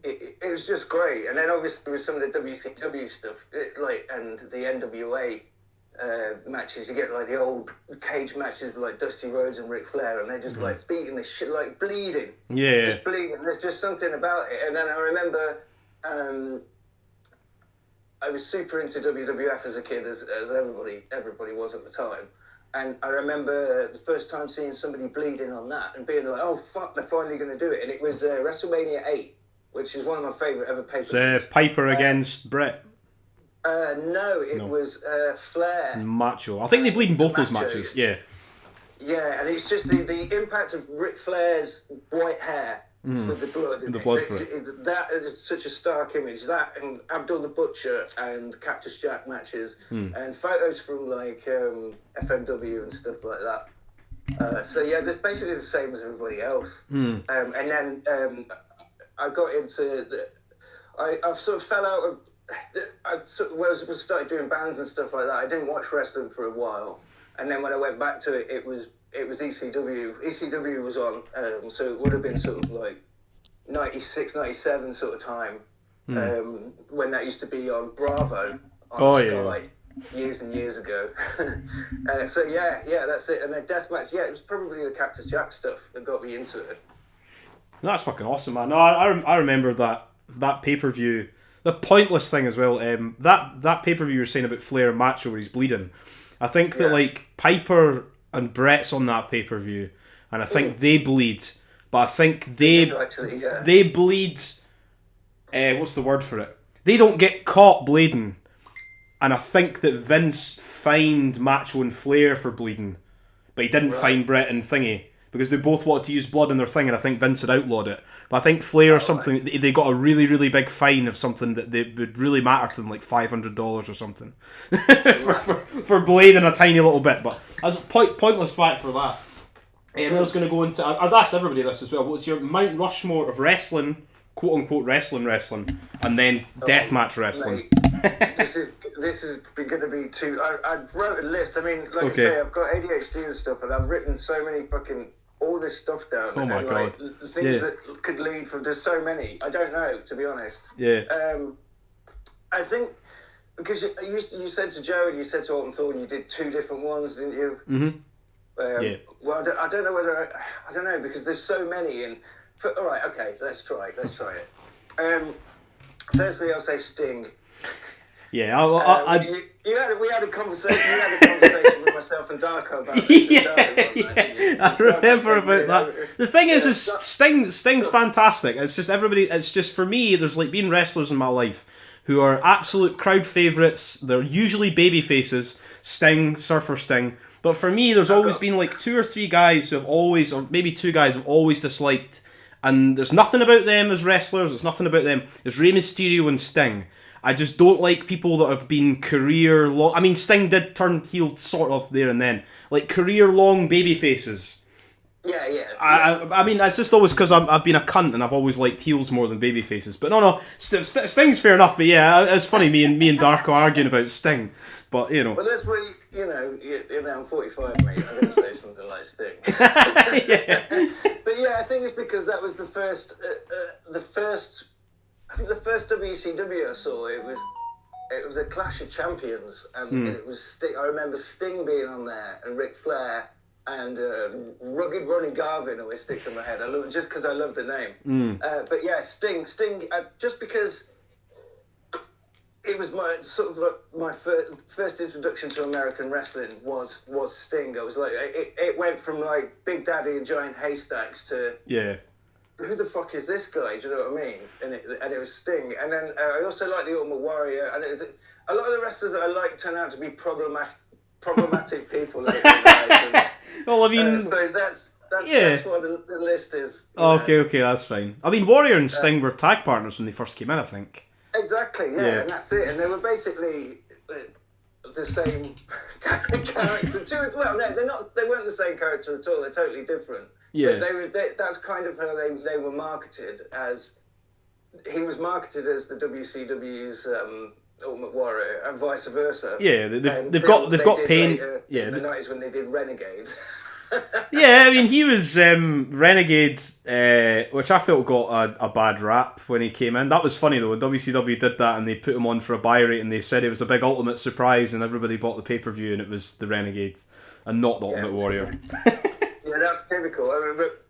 it was just great. And then obviously with some of the WCW stuff, and the NWA matches, you get like the old cage matches with like Dusty Rhodes and Ric Flair, and they're just like beating the shit, like bleeding.
Yeah.
Just bleeding. There's just something about it. And then I remember. I was super into WWF as a kid, as everybody was at the time. And I remember the first time seeing somebody bleeding on that and being like, "Oh fuck, they're finally going to do it!" And it was WrestleMania 8, which is one of my favourite ever pay-per-views.
It's Piper against Brett.
No, it was Flair.
Macho. I think they bleed in both those
Macho.
matches. Yeah.
Yeah, and it's just the impact of Ric Flair's white hair with the blood.
The blood for it.
That is such a stark image. That and Abdul the Butcher and Cactus Jack matches and photos from like FMW and stuff like that. So yeah, that's basically the same as everybody else. And then I got into I've sort of fell out of. When I started doing bands and stuff like that, I didn't watch wrestling for a while, and then when I went back to it, it was ECW. ECW was on, so it would have been sort of like 96, 97 sort of time, when that used to be on Bravo on Sky, years and years ago. So yeah, that's it. And then Deathmatch, it was probably the Cactus Jack stuff that got me into it.
That's fucking awesome, man. No, I remember that pay-per-view. The pointless thing as well, that pay-per-view you were saying about Flair and Macho where he's bleeding, I think that like Piper and Brett's on that pay-per-view, and I think they bleed, but I think they bleed, what's the word for it? They don't get caught bleeding, and I think that Vince fined Macho and Flair for bleeding, but he didn't fine Brett and Thingy, because they both wanted to use blood in their thing, and I think Vince had outlawed it. But I think Flair or something, they got a really, really big fine of something that they would really matter to them, like $500 or something, for blading a tiny little bit. But as a pointless fact for that. And I was going to go into, I've asked everybody this as well, what's your Mount Rushmore of wrestling, quote-unquote wrestling, and then deathmatch wrestling?
Mate, this is going to be too... I wrote a list. I mean, like I say, I've got ADHD and stuff, and I've written so many fucking... all this stuff down.
Oh my god!
The things that could lead from. There's so many. I don't know, to be honest.
Yeah.
I think because you said to Joe and you said to Alton Thorne you did two different ones, didn't you?
Yeah.
Well, I don't know whether I don't know because there's so many. And all right, okay, let's try it. Firstly, I'll say Sting.
Yeah,
we had a conversation. With myself and Darko about this.
I remember about that. The thing is Sting's fantastic. It's just everybody. It's just for me. There's like been wrestlers in my life who are absolute crowd favourites. They're usually baby faces. Sting, Surfer Sting. But for me, there's always been like two or three guys who have always, or maybe two guys have always disliked. And there's nothing about them as wrestlers. There's nothing about them. There's Rey Mysterio and Sting. I just don't like people that have been career-long... I mean, Sting did turn heel sort of there and then. Like, career-long baby faces.
Yeah.
I mean, that's just always because I've been a cunt and I've always liked heels more than baby faces. But no, Sting's fair enough. But yeah, it's funny, me and Darko arguing about Sting. But, you know...
Well, that's where, I'm 45, mate. I'm going to say something like Sting.
Yeah.
But yeah, I think it's because that was the first... I think the first WCW I saw, it was a Clash of Champions, and it was Sting. I remember Sting being on there, and Ric Flair, and Rugged Ronnie Garvin always sticks in my head. Just because I love the name. But yeah, Sting, just because it was my sort of like my first introduction to American wrestling was Sting. I was like, it went from like Big Daddy and Giant Haystacks to who the fuck is this guy? Do you know what I mean? And it was Sting. And then I also like the Ultimate Warrior. And a lot of the wrestlers that I like turn out to be problematic people.
Well, I mean...
so that's what the list is.
Okay, that's fine. I mean, Warrior and Sting were tag partners when they first came in, I think.
Exactly, yeah. And that's it. And they were basically the same character. Well, no, they weren't the same character at all. They're totally different.
Yeah,
that's kind of how they were marketed as. He was marketed as the WCW's Ultimate Warrior, and vice versa.
Yeah, they've got pain.
In the 90s when they did Renegade.
Yeah, I mean he was Renegade, which I felt got a bad rap when he came in. That was funny though. When WCW did that and they put him on for a buy rate and they said it was a big Ultimate surprise and everybody bought the pay-per-view and it was the Renegades and not the Ultimate Warrior.
Yeah, that's typical. I mean, but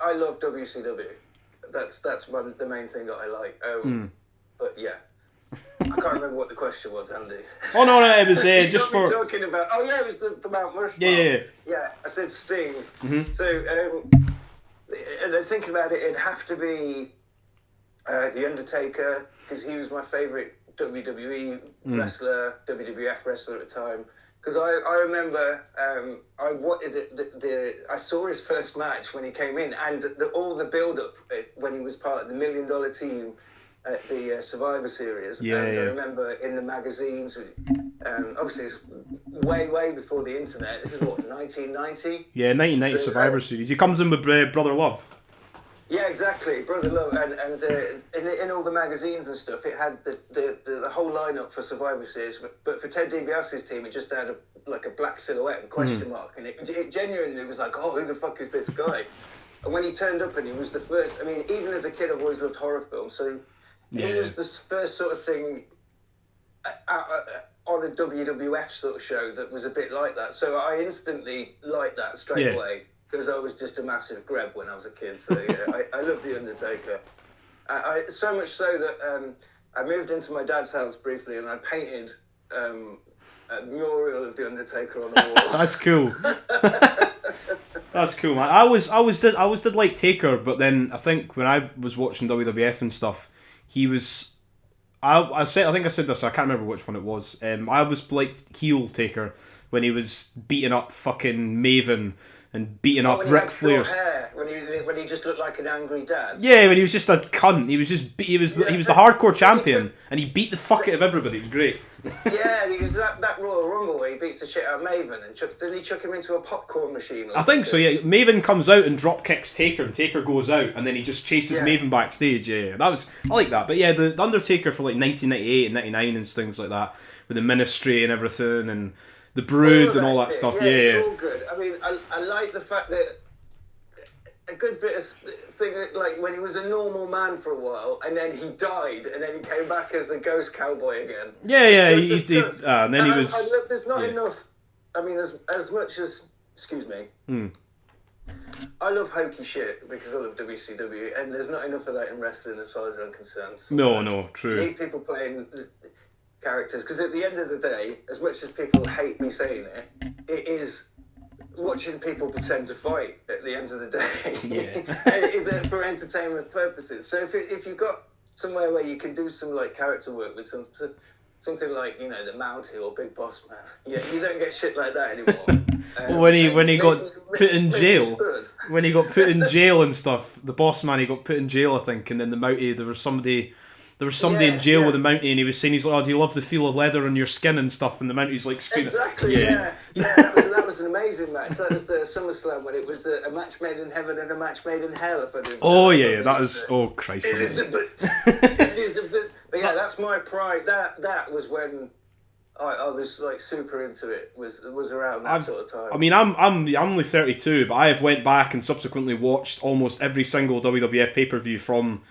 I love WCW. That's the main thing that I like. But yeah, I can't remember what the question was, Andy.
Oh no, it was
You
just
got me
for.
talking about. Oh yeah, it was the Mount Rushmore.
Yeah.
Yeah, I said Sting.
Mm-hmm.
So, and then thinking about it, it'd have to be The Undertaker, because he was my favourite WWE wrestler, WWF wrestler at the time. Because I remember I saw his first match when he came in, and all the build-up when he was part of the $1 Million team at the Survivor Series.
Yeah,
and
yeah.
I remember in the magazines, obviously it's way before the internet. This is what, 1990?
Yeah, 1990
So,
Survivor Series. He comes in with Brother Love.
Yeah, exactly. Brother Love, and in all the magazines and stuff, it had the whole lineup for Survivor Series. But for Ted DiBiase's team, it just had a black silhouette and question mark, and it genuinely was like, oh, who the fuck is this guy? And when he turned up and he was the first, I mean, even as a kid, I've always loved horror films, so he was the first sort of thing on a WWF sort of show that was a bit like that. So I instantly liked that straight away. Because I was just a massive greb when I was a kid, so yeah, I love The Undertaker. So much so that I moved into my dad's house briefly, and I painted a mural of The Undertaker on the wall.
That's cool. That's cool, man. I always did like Taker, but then I think when I was watching WWF and stuff, he was. I think I said this. I can't remember which one it was. I was like heel Taker when he was beating up fucking Maven. And beating up Ric Flair.
When he just looked like an angry dad.
Yeah, when he was just a cunt. He was the hardcore champion, and he beat the fuck out of everybody. It was great.
Yeah, and he was that Royal Rumble where he beats the shit out of Maven, and didn't he chuck him into a popcorn machine?
I think so. Yeah, Maven comes out and drop kicks Taker, and Taker goes out, and then he just chases Maven backstage. Yeah, I like that. But yeah, the Undertaker for like 1998 and 99 and things like that, with the Ministry and everything, and the Brood and all that stuff. Yeah,
it's all good. I mean, I like the fact that a good bit of thing, like when he was a normal man for a while, and then he died, and then he came back as the ghost cowboy again.
Yeah, and then he was.
There's not enough. I mean, as much as, excuse me. I love hokey shit because I love WCW, and there's not enough of that in wrestling as far as I'm concerned. So
No, true.
You need people playing characters, because at the end of the day, as much as people hate me saying it, it is watching people pretend to fight at the end of the day. It is for entertainment purposes. So if you've got somewhere where you can do some like character work with something like, you know, the Mountie or Big Boss Man, you don't get shit like that anymore.
When he got put in jail, when he got put in jail and stuff, the Boss Man, he got put in jail, I think, and then the Mountie, there was somebody in jail with the Mountie, and he was saying, he's like, oh, do you love the feel of leather on your skin and stuff? And the Mountie's like screaming.
Exactly, that was an amazing match. That was the SummerSlam when it was a match made in heaven and a match made in hell. If I didn't.
Oh yeah, that was. Oh Christ.
Elizabeth. But yeah, that's my pride. That was when I was like super into it. Was around that sort of time.
I mean, I'm only 32, but I have went back and subsequently watched almost every single WWF pay-per-view from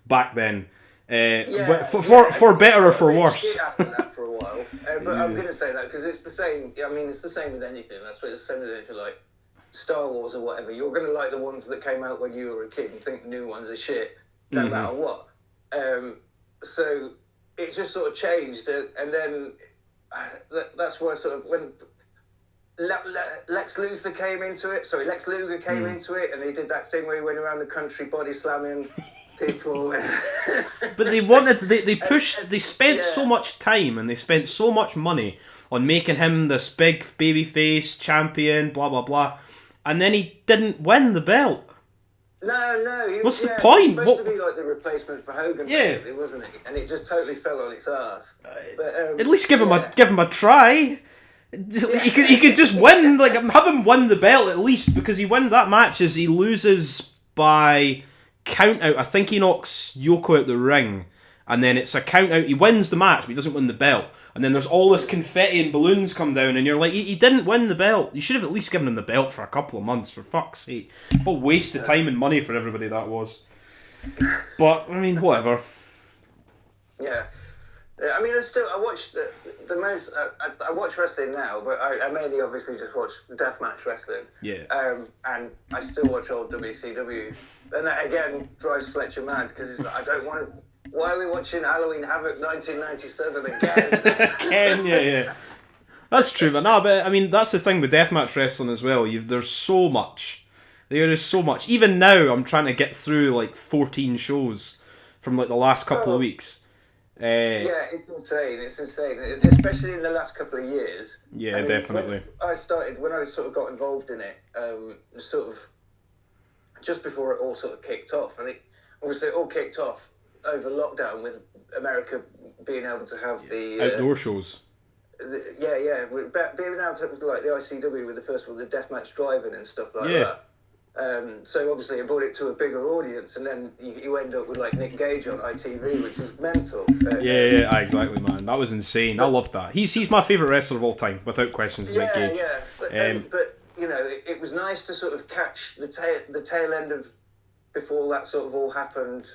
back then. For better or for worse.
Shit happened that for a while, but I'm going to say that because it's the same. I mean, it's the same with anything. That's what it's the same with anything like Star Wars or whatever. You're going to like the ones that came out when you were a kid and think the new ones are shit, no matter what. So it just sort of changed, and then that's why sort of when Lex Luger came into it. Lex Luger came into it, and he did that thing where he went around the country body slamming people.
But they spent so much time and they spent so much money on making him this big babyface champion, blah blah blah, and then he didn't win the belt.
No.
What's the point?
He was supposed to be like the replacement for Hogan, basically, wasn't he? And it just totally fell on its ass. But,
at least give him a try. He could just win, like have him win the belt at least, because he wins that match as he loses by count out. I think he knocks Yoko out the ring, and then it's a count out. He wins the match, but he doesn't win the belt. And then there's all this confetti and balloons come down, and you're like, he didn't win the belt. You should have at least given him the belt for a couple of months, for fuck's sake. What a waste of time and money for everybody that was. But I mean, whatever.
Yeah. I mean, I watch the most. I watch wrestling now, but I mainly obviously just watch Deathmatch wrestling.
Yeah.
And I still watch old WCW, and that again drives Fletcher mad because I don't want to. Why are we watching Halloween Havoc 1997 again?
Ken, yeah. That's true, but I mean, that's the thing with deathmatch wrestling as well. There's so much. There is so much. Even now, I'm trying to get through like 14 shows from like the last couple of weeks.
Yeah, it's insane. It's insane, especially in the last couple of years.
Yeah,
I mean,
definitely.
When I sort of got involved in it, sort of just before it all sort of kicked off. I think obviously it all kicked off over lockdown with America being able to have the
outdoor shows.
Being able to have like the ICW with the first one, the Deathmatch drive-in and stuff like that. So obviously it brought it to a bigger audience, and then you end up with like Nick Gage on ITV, which is mental.
Exactly, man. That was insane. I loved that. He's my favourite wrestler of all time, without question. Is Nick Gage.
But you know, it was nice to sort of catch the tail end of before that sort of all happened,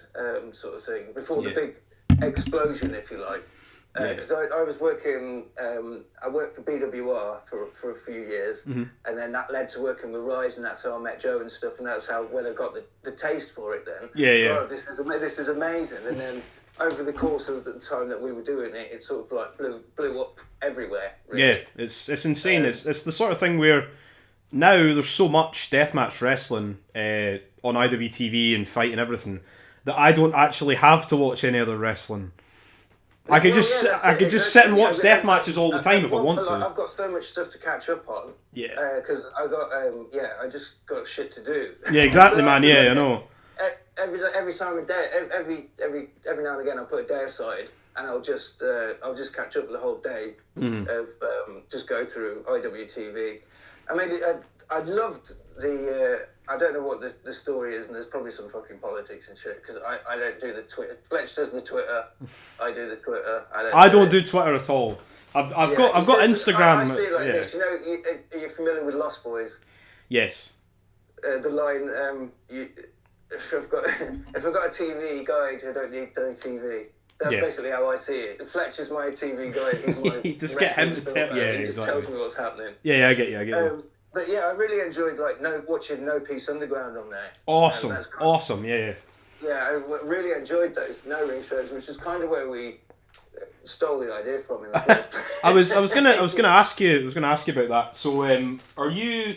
sort of thing, before the big explosion, if you like. Because I was working, I worked for BWR for a few years, and then that led to working with Rise, and that's how I met Joe and stuff, and that's when I got the taste for it then. Oh, this is amazing. And then over the course of the time that we were doing it, it sort of like blew up everywhere. Really.
Yeah, it's insane. It's the sort of thing where now there's so much deathmatch wrestling on IWTV and Fight and everything that I don't actually have to watch any other wrestling. I could just sit and watch death matches all the time if I want to.
I've got so much stuff to catch up on.
Yeah.
Because I just got shit to do.
Yeah, exactly, man. Yeah, I know.
Every time a day, every now and again, I'll put a day aside and I'll just catch up the whole day of just go through IWTV. I mean, I loved the. I don't know what the story is, and there's probably some fucking politics and shit, because I don't do the Twitter. Fletch does the Twitter. I do the Twitter. I don't do
Twitter at all. I've got Instagram.
I see it like this. You know, are you familiar with Lost Boys?
Yes.
The line, if I've got a TV guide, I don't need no TV. That's basically how I see it. Fletch is my TV guide. He's my
just get him to tell.
He just tells me what's happening.
Yeah, I get you.
But yeah, I really enjoyed watching No Peace Underground on there.
Awesome, yeah.
Yeah, I really enjoyed those no ring shows, which is kind of where we stole the idea from. In the first
I was gonna ask you about that. So, are you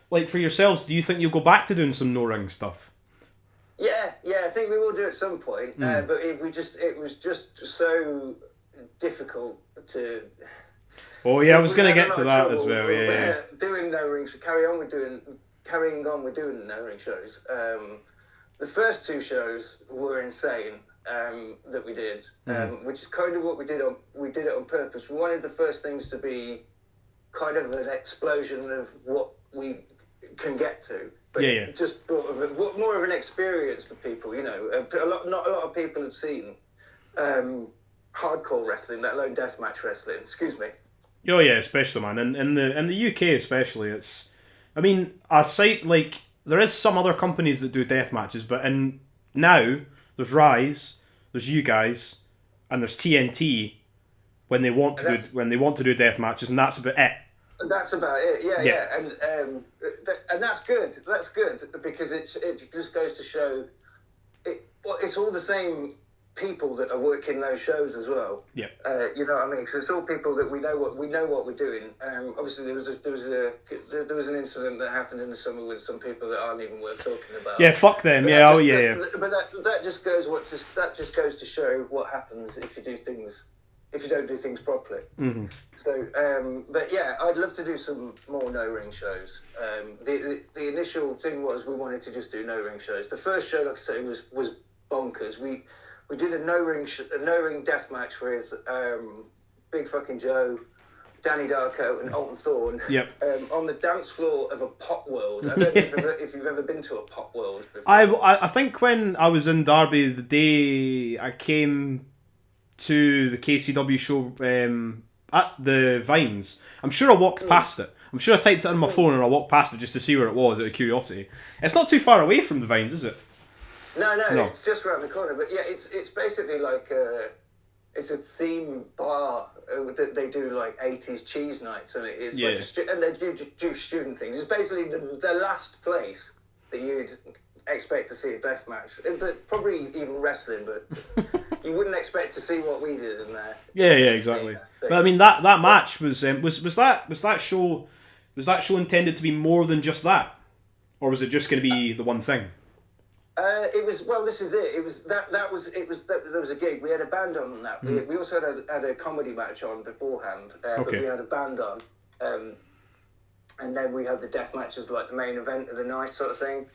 like for yourselves? Do you think you'll go back to doing some no ring stuff?
Yeah, I think we will do at some point. But it was just so difficult to.
Oh yeah, I was going to get to that as well. Yeah.
Doing no rings, carrying on with doing the no ring shows. The first two shows were insane that we did, which is kind of what we did it on purpose. We wanted the first things to be kind of an explosion of what we can get to, but just sort of more of an experience for people. You know, not a lot of people have seen hardcore wrestling, let alone deathmatch wrestling. Excuse me.
Oh yeah, especially, man. In the UK especially, it's. I mean, aside like there is some other companies that do death matches, but now there's Rise, there's you guys, and there's TNT when they want to do death matches, and that's about it.
That's about it. Yeah. And that's good. That's good because it just goes to show it's all the same people that are working those shows as well.
Yeah.
You know what I mean? Because it's all people that we know what we're doing. Obviously, there was an incident that happened in the summer with some people that aren't even worth talking about.
Yeah, fuck them.
But that just goes to show what happens if you don't do things properly.
Mm-hmm.
So, but yeah, I'd love to do some more no ring shows. The initial thing was we wanted to just do no ring shows. The first show, like I say, was bonkers. We did a no ring death match with Big Fucking Joe, Danny Darko, and Alton Thorne.
Yep.
On the dance floor of a pop world. I don't know if you've ever been to a pop world before.
I think when I was in Derby the day I came to the KCW show at the Vines, I'm sure I walked past it. I'm sure I typed it in my phone and I walked past it just to see where it was out of curiosity. It's not too far away from the Vines, is it?
No, it's just around the corner. But yeah, it's basically like it's a theme bar that they do like 80s cheese nights, and it's like and they do student things. It's basically the last place that you'd expect to see a death match, but probably even wrestling. But you wouldn't expect to see what we did in there.
Yeah, exactly. But I mean, that match was that show intended to be more than just that, or was it just going to be the one thing?
It was, well, this is it. It was there was a gig. We had a band on that. We also had a comedy match on beforehand, but we had a band on, and then we had the death match as like the main event of the night, sort of thing.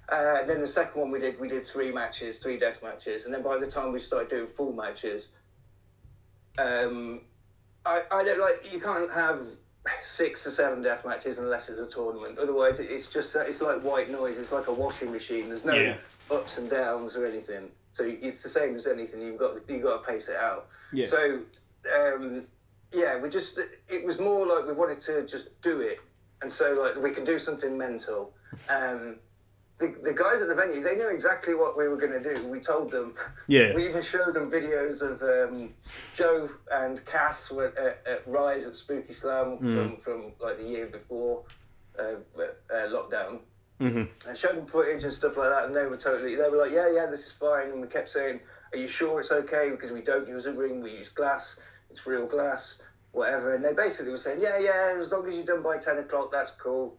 Then the second one we did 3 matches, 3 death matches, and then by the time we started doing full matches, I don't like, you can't have 6 to 7 death matches unless it's a tournament. Otherwise, it's like white noise. It's like a washing machine. There's no ups and downs or anything. So it's the same as anything. You've got to pace it out. Yeah. So it was more like we wanted to just do it, and so like we can do something mental. The guys at the venue, they knew exactly what we were going to do. We told them. Yeah. We even showed them videos of Joe and Cass were at Rise at Spooky Slam from like the year before lockdown. And showed them footage and stuff like that, and they were like, yeah, this is fine. And we kept saying, are you sure it's okay? Because we don't use a ring, we use glass. It's real glass, whatever. And they basically were saying, yeah, as long as you're done by 10 o'clock, that's cool.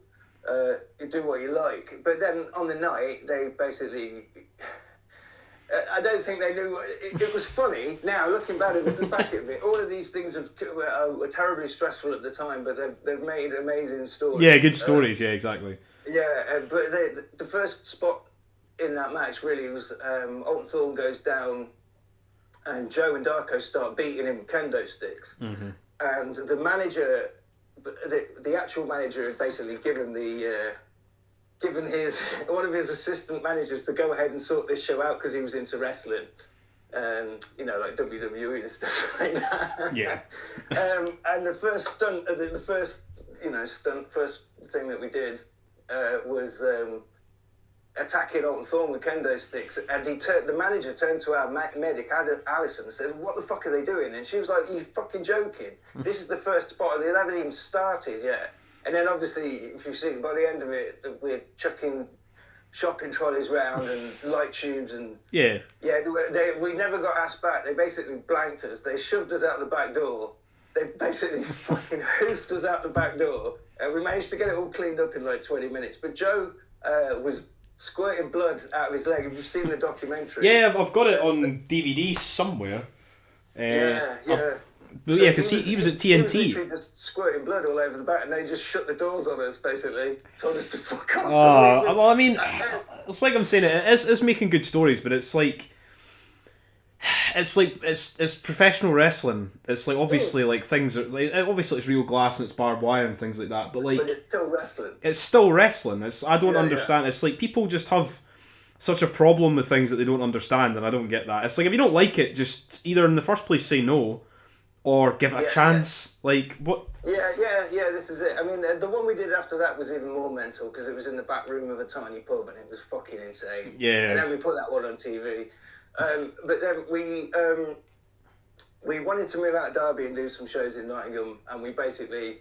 You do what you like. But then on the night, they basically... I don't think they knew... It was funny. Now, looking back at it, all of these things were terribly stressful at the time, but they've made amazing stories.
Yeah, good stories, yeah, exactly.
Yeah, but the first spot in that match really was Alton Thorne goes down and Joe and Darko start beating him with kendo sticks. And the manager... The actual manager had basically given one of his assistant managers to go ahead and sort this show out because he was into wrestling, like WWE and stuff like that. Yeah. And the first stunt, first thing that we did was attacking Alton Thorne with kendo sticks, and the manager turned to our medic, Alison, and said, "What the fuck are they doing?" And she was like, "Are you fucking joking? This is the first spot, they haven't even started yet." And then obviously, if you see, by the end of it, we're chucking shopping trolleys round and light tubes and... Yeah, we never got asked back. They basically blanked us. They shoved us out the back door. They basically fucking hoofed us out the back door. And we managed to get it all cleaned up in like 20 minutes. But Joe was squirting blood out of his leg. Have you seen the documentary?
Yeah, I've got it on DVD somewhere. Because he was at TNT.
He was literally just squirting blood all over the back, and they just shut the doors on us, basically. Told us to fuck off.
Well, I mean, it's like I'm saying, it's making good stories, but it's professional wrestling. It's like obviously like things are obviously it's real glass and it's barbed wire and things like that, but
it's still wrestling.
It's still wrestling. I don't understand. It's like people just have such a problem with things that they don't understand, and I don't get that. It's like if you don't like it, just either in the first place say no, or give it a chance. Like what?
Yeah. This is it. I mean, the one we did after that was even more mental because it was in the back room of a tiny pub and it was fucking insane. Yeah. And then we put that one on TV. But then we wanted to move out of Derby and do some shows in Nottingham, and we basically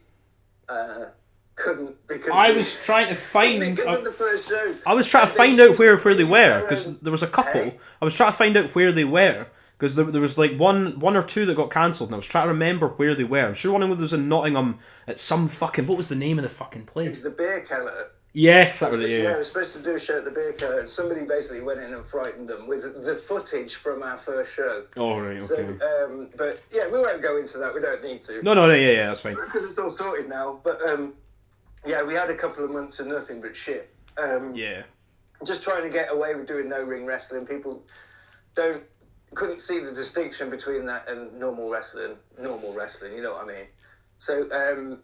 couldn't because
I was trying to find.
The first shows.
I was trying to find out where they were because there was a couple. Hey? I was trying to find out where they were because there was like one or two that got cancelled, and I was trying to remember where they were. I'm sure one of them was in Nottingham at some fucking. What was the name of the fucking place?
It's the Beer Keller.
Yes, that was it, yeah.
Yeah, we were supposed to do a show at the Beer Keller, and somebody basically went in and frightened them with the footage from our first show.
Oh, right, okay.
So, but yeah, we won't go into that, we don't need to.
No, yeah, that's fine.
Because it's all sorted now, but yeah, we had a couple of months of nothing but shit.
Yeah.
Just trying to get away with doing no-ring wrestling. People couldn't see the distinction between that and normal wrestling, you know what I mean?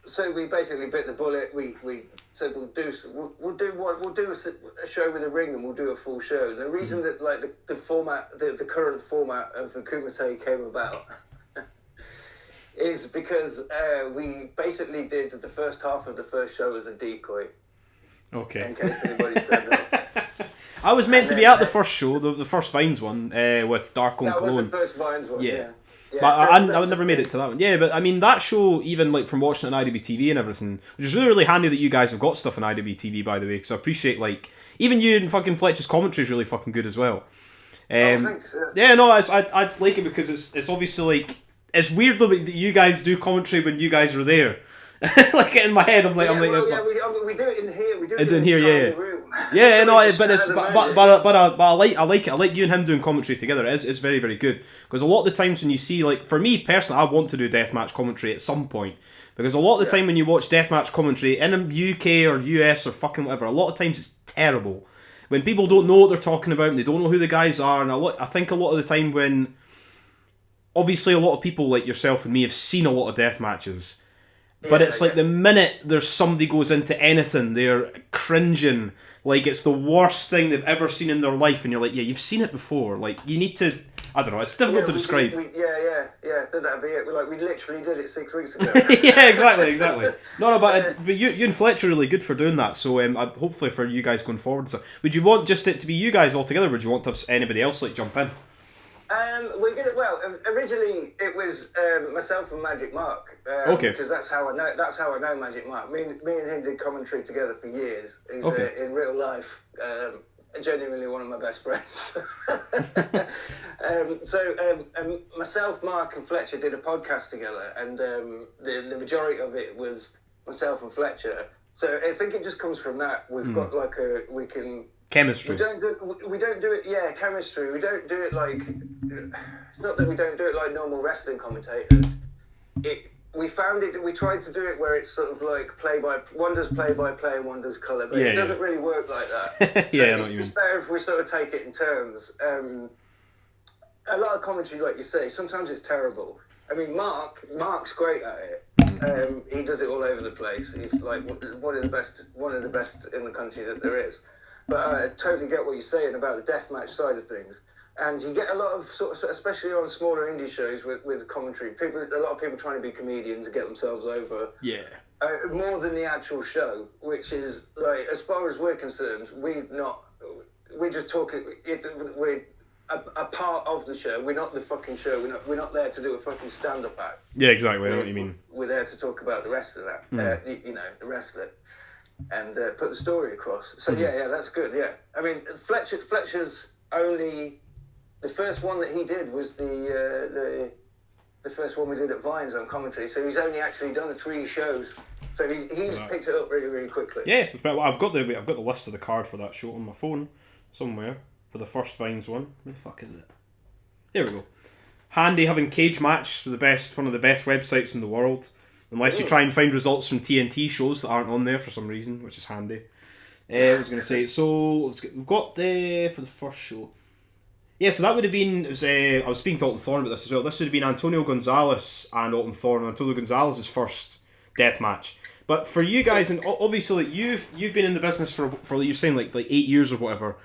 So we basically bit the bullet. We said we'll do a show with a ring and we'll do a full show. And the reason that like the format, the current format of the Kumite came about is because we basically did the first half of the first show as a decoy.
Okay.
In case anybody turned up.
I was meant to be at the first show, the first Vines one, with Darko and Cologne.
That was the first Vines one. Yeah. Yeah,
But I
that's
never
a
made
thing.
it to that one. Yeah, but I mean, that show, even like from watching it on IWTV and everything, which is really, really handy that you guys have got stuff on IWTV, by the way, because I appreciate, like, even you and fucking Fletch's commentary is really fucking good as well.
Thanks.
Yeah, no, I like it because it's obviously like, it's weird though that you guys do commentary when you guys were there. Like in my head, I'm like,
we do it in here. We do it
in
in
here,
this
yeah.
tiny room.
Yeah, no,
Just
but it's
as a
but
magic.
I like it. I like you and him doing commentary together. It's very, very good, because a lot of the times when you see, like, for me personally, I want to do deathmatch commentary at some point, because a lot of the time when you watch deathmatch commentary in the UK or US or fucking whatever, a lot of times it's terrible. When people don't know what they're talking about and they don't know who the guys are, and I think a lot of the time when, obviously a lot of people like yourself and me have seen a lot of death matches, but it's like the minute there's somebody goes into anything, they're cringing like it's the worst thing they've ever seen in their life, and you're like, yeah, you've seen it before. Like, you need to, I don't know, it's difficult to describe.
That'd be it. We literally did it 6 weeks ago.
Yeah, exactly. No, but you and Fletch are really good for doing that. So hopefully for you guys going forward. So, would you want just it to be you guys all together? Or would you want to have anybody else like jump in?
Originally it was myself and Magic Mark.
Okay.
Because that's how I know Magic Mark. Me and him did commentary together for years. He's in real life. Genuinely one of my best friends. Myself, Mark, and Fletcher did a podcast together, and the majority of it was myself and Fletcher. So I think it just comes from that. We've got
chemistry.
We don't do it. Yeah, chemistry. We don't do it like. It's not that we don't do it like normal wrestling commentators. We tried to do it where it's sort of like one does play by play and one does colour, but it doesn't really work like that.
Yeah, I know
so
what you mean.
It's better if we sort of take it in turns. A lot of commentary, like you say, sometimes it's terrible. I mean, Mark's great at it. He does it all over the place. He's like one of the best in the country that there is. But I totally get what you're saying about the deathmatch side of things. And you get a lot of especially on smaller indie shows with commentary. A lot of people trying to be comedians and get themselves over.
Yeah.
More than the actual show, which is like, as far as we're concerned, we're just talking. We're a part of the show. We're not the fucking show. We're not there to do a fucking stand-up act.
Yeah, exactly. I know what you mean.
We're there to talk about the rest of that. The rest of it, and put the story across. So yeah, that's good. Yeah, I mean, Fletcher's only. The first one that he did was the first one we did at Vines on commentary. So he's only actually done 3 shows. So he's picked it up really, really quickly.
Yeah, but I've got the list of the card for that show on my phone somewhere for the first Vines one. Where the fuck is it? There we go. Handy having Cage Match, one of the best websites in the world. Unless you try and find results from TNT shows that aren't on there for some reason, which is handy. I was going to say, so we've got for the first show. Yeah, so that would have been, I was speaking to Alton Thorne about this as well, this would have been Antonio Gonzalez and Alton Thorne, Antonio Gonzalez's first death match. But for you guys, and obviously like, you've been in the business for you're saying like 8 years or whatever,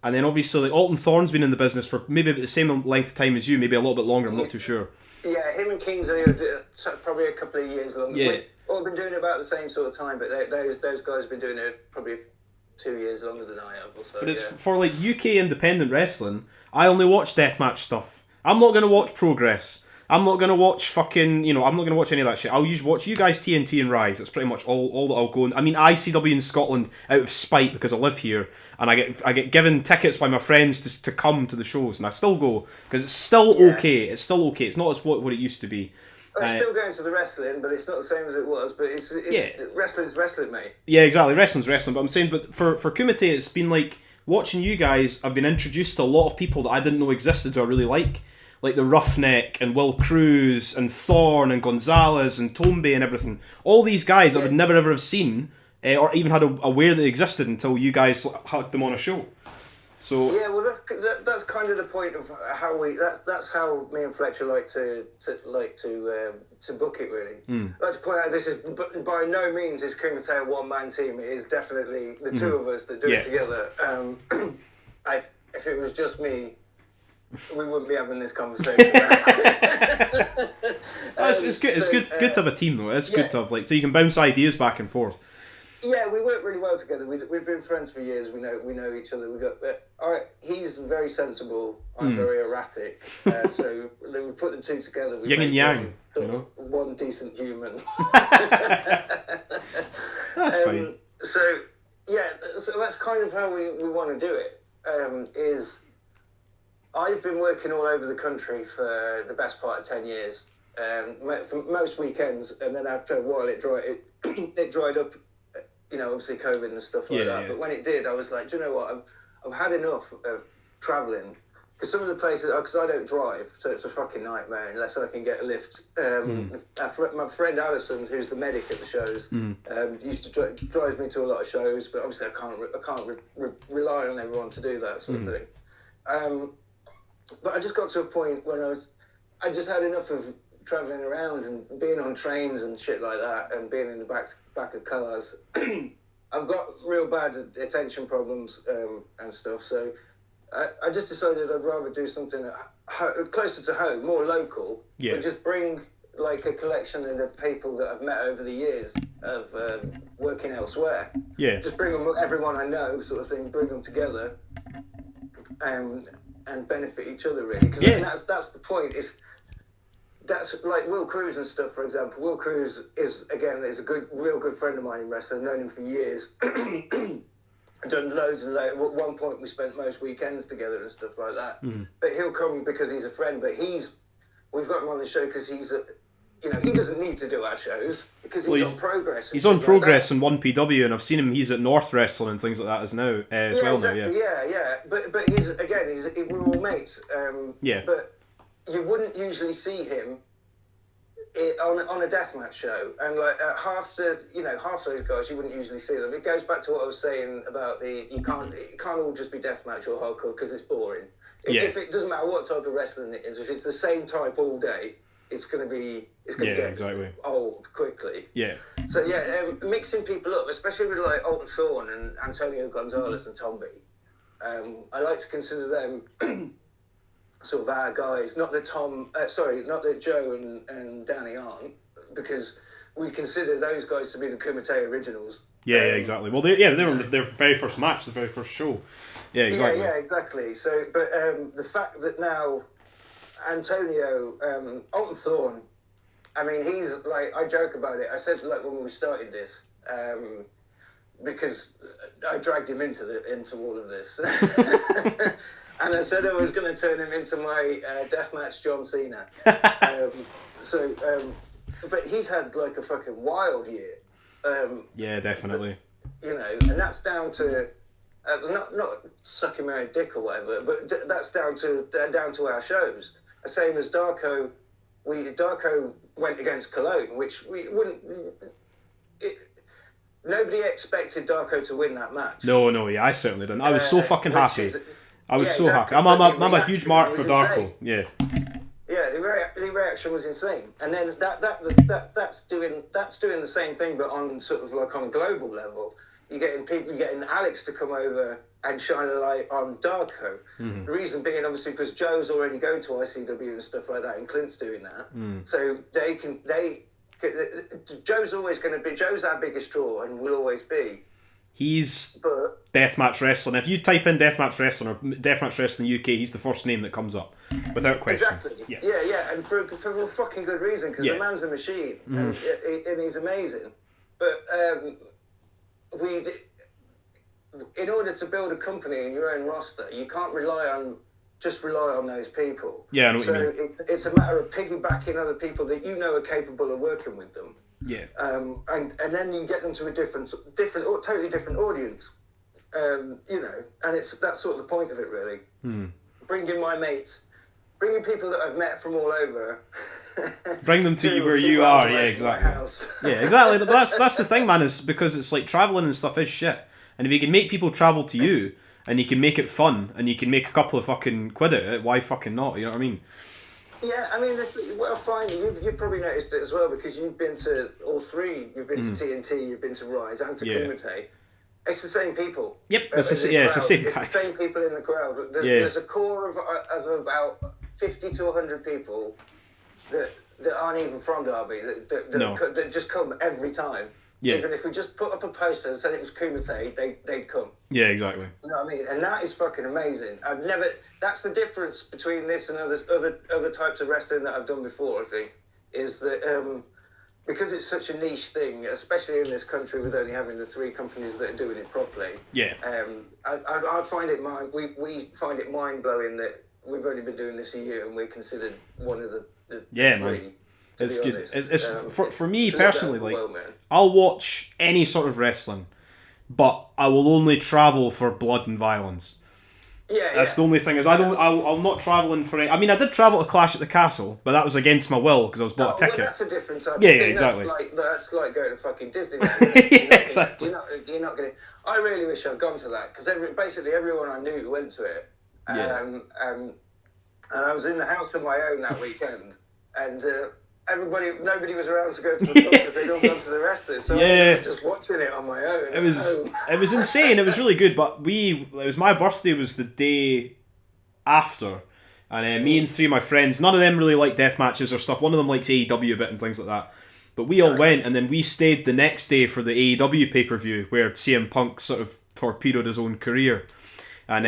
and then obviously like, Alton Thorne's been in the business for maybe about the same length of time as you, maybe a little bit longer, I'm not too sure.
Yeah, him and Kingsley are probably a couple of years longer.
Yeah.
We've all been doing it about the same sort of time, but those guys have been doing it probably 2 years longer than I have. So,
but it's for like UK independent wrestling. I only watch deathmatch stuff. I'm not going to watch Progress. I'm not going to watch fucking, I'm not going to watch any of that shit. I'll watch you guys TNT and Rise. That's pretty much all that I'll go on. I mean, ICW in Scotland out of spite because I live here and I get given tickets by my friends to come to the shows, and I still go because it's still okay. It's still okay. It's not as what it used to be.
I'm still going to the wrestling, but it's not the same as it was. But it's wrestling's wrestling, mate.
Yeah, exactly. Wrestling's wrestling. But I'm saying, for Kumite, it's been like watching you guys. I've been introduced to a lot of people that I didn't know existed who I really like the Roughneck and Will Cruz and Thorne and Gonzalez and Tombe and everything. All these guys I would never ever have seen or even had aware that they existed until you guys had them on a show. So
yeah, well, that's kind of the point of how that's how me and Fletcher like to book it, really. I'd like to point out this is by no means is Kumite a one-man team. It is definitely the two of us that do it together. If it was just me, we wouldn't be having this conversation.
It's good. It's good to have a team though. It's good to have so you can bounce ideas back and forth.
Yeah, we work really well together. We've been friends for years. We know each other. He's very sensible. I'm very erratic. So we put the two together. We
Yin and
make
yang,
one decent human.
That's fine.
So that's kind of how we want to do it. Is I've been working all over the country for the best part of 10 years. For most weekends, and then after a while it dried up. Obviously COVID and stuff like that. Yeah. But when it did, I was like, do you know what? I've had enough of travelling. Because some of the places, because I don't drive, so it's a fucking nightmare unless I can get a lift. My friend Alison, who's the medic at the shows, used to drive me to a lot of shows, but obviously I can't rely on everyone to do that sort of thing. But I just got to a point when I just had enough of travelling around and being on trains and shit like that, and being in the back of cars. I've got real bad attention problems and stuff, so I just decided I'd rather do something closer to home, more local, but just bring like a collection of the people that I've met over the years of working elsewhere. Yeah. Just bring everyone I know, sort of thing, bring them together and benefit each other, really. Because that's the point. That's like Will Cruz and stuff, for example. Will Cruz is a real good friend of mine in wrestling. I've known him for years. I've done loads and loads. At one point, we spent most weekends together and stuff like that. But he'll come because he's a friend. But we've got him on the show because he doesn't need to do our shows because he's on Progress.
He's on Progress and 1PW, and I've seen him. He's at North Wrestling and things like that as well.
Exactly. Now. Yeah. But we're all mates. But you wouldn't usually see him on a deathmatch show, and like half those guys you wouldn't usually see them. It goes back to what I was saying about it can't all just be deathmatch or hardcore because it's boring. If it doesn't matter what type of wrestling it is, if it's the same type all day, it's gonna get old quickly. Yeah. So mixing people up, especially with like Alton Thorne and Antonio Gonzalez and Tom B. I like to consider them sort of our guys, not that Joe and Danny aren't, because we consider those guys to be the Kumite originals.
Yeah, exactly. Well, they were their very first match, the very first show. Yeah, exactly.
Yeah, exactly. So, but the fact that now Antonio Alton Thorne, I mean, he's like, I joke about it. I said like when we started this, because I dragged him into all of this. And I said I was going to turn him into my deathmatch John Cena. But he's had like a fucking wild year.
Yeah, definitely.
But, and that's down to not sucking my own dick or whatever, but that's down to our shows. The same as Darko. Darko went against Cologne, which we wouldn't. Nobody expected Darko to win that match.
No, yeah, I certainly didn't. I was so fucking happy. I was so happy. I'm a huge mark for Darko. Yeah.
Yeah, the reaction was insane, and then that's doing the same thing, but on sort of like on a global level. You're getting Alex to come over and shine a light on Darko. Mm-hmm. The reason being, obviously, because Joe's already going to ICW and stuff like that, and Clint's doing that. So Joe's always going to be. Joe's our biggest draw, and will always be.
He's Deathmatch Wrestling. If you type in Deathmatch Wrestling or Deathmatch Wrestling UK, he's the first name that comes up, without question.
Exactly. Yeah, and for a fucking good reason, because the man's a machine, and he's amazing. But in order to build a company in your own roster, you can't rely on those people. Yeah, I know what you mean. It's a matter of piggybacking other people that you know are capable of working with them. Yeah. And then you get them to a totally different audience. And that's sort of the point of it, really. Bringing my mates, bringing people that I've met from all over.
Bring them to you where you are. Yeah, exactly. Yeah, exactly. But that's the thing, man. Is because it's like traveling and stuff is shit. And if you can make people travel to you, and you can make it fun, and you can make a couple of fucking quid at it, why fucking not? You know what I mean?
Yeah, I mean, well, fine. You've probably noticed it as well because you've been to all three. You've been to TNT, you've been to Rise, and to Kumite. It's the same people.
Yep, it's the same guys.
It's the same people in the crowd. There's a core of about 50 to 100 people that aren't even from Derby that just come every time.
Yeah.
Even if we just put up a poster and said it was Kumite, they'd come.
Yeah, exactly.
You know what I mean? And that is fucking amazing. That's the difference between this and other types of wrestling that I've done before, I think, is that because it's such a niche thing, especially in this country with only having the 3 companies that are doing it properly.
Yeah.
I find it we find it mind-blowing that we've only been doing this a year and we're considered one of the 3.
Man. It's good. It's for me
it's
personally, like,
well, man.
I'll watch any sort of wrestling, but I will only travel for blood and violence.
Yeah,
That's the only thing is I'll not traveling for it. I mean, I did travel to Clash at the Castle, but that was against my will because I was bought a ticket.
Well, that's a different type.
Yeah,
of thing.
exactly.
That's like going to fucking Disneyland.
Yeah, exactly.
You're not going to. I really wish I'd gone to that because basically everyone I knew went to it. And I was in the house on my own that weekend, and nobody was around to go to the pub because they'd all gone to the wrestling. So I was just watching it on my own.
It was insane. It was really good. But it was my birthday was the day after, and me and 3 of my friends. None of them really like death matches or stuff. One of them likes AEW a bit and things like that. But we all went, and then we stayed the next day for the AEW pay-per-view where CM Punk sort of torpedoed his own career, and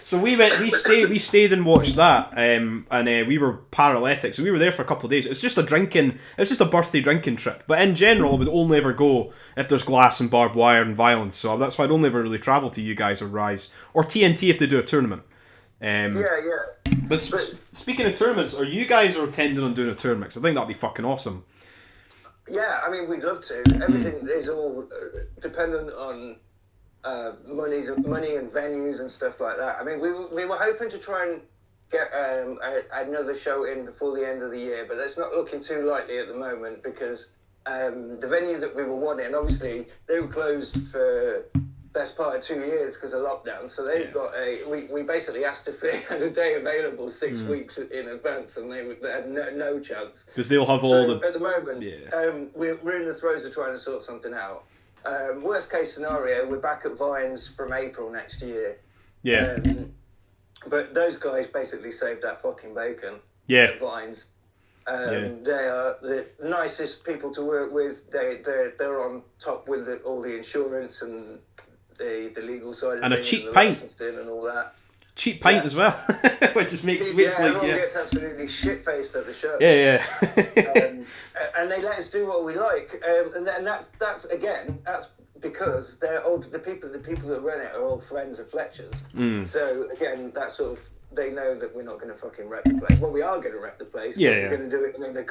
so we stayed and watched that, and we were paralytic, so we were there for a couple of days. It's just a birthday drinking trip. But in general, I would only ever go if there's glass and barbed wire and violence. So that's why I'd only ever really travel to you guys or Rise or TNT if they do a tournament. But speaking of tournaments, are you guys intending on doing a tournament? 'Cause I think that'd be fucking awesome.
Yeah, I mean, we'd love to. Everything is all dependent on money and venues and stuff like that. I mean, we were hoping to try and get another show in before the end of the year, but that's not looking too likely at the moment because the venue that we were wanting, obviously, they were closed for best part of 2 years because of lockdown. So they've got we basically asked if they had a day available 6 weeks in advance, and they had no chance.
Because they'll have
at the moment. We're in the throes of trying to sort something out. Worst case scenario, we're back at Vines from April next year.
Yeah.
But those guys basically saved that fucking bacon.
Yeah.
At Vines. They are the nicest people to work with. They're on top with all the insurance and the legal side of
and
things,
a cheap
and the
pint
licensing and all that.
Cheap pint as well, which just makes
everyone gets absolutely shit faced at the show.
Yeah.
And they let us do what we like, and that's because they're old. The people that run it are old friends of Fletcher's. So again, that sort of they know that we're not going to fucking wreck the place. Well, we are going to wreck the place. We're going to do it in a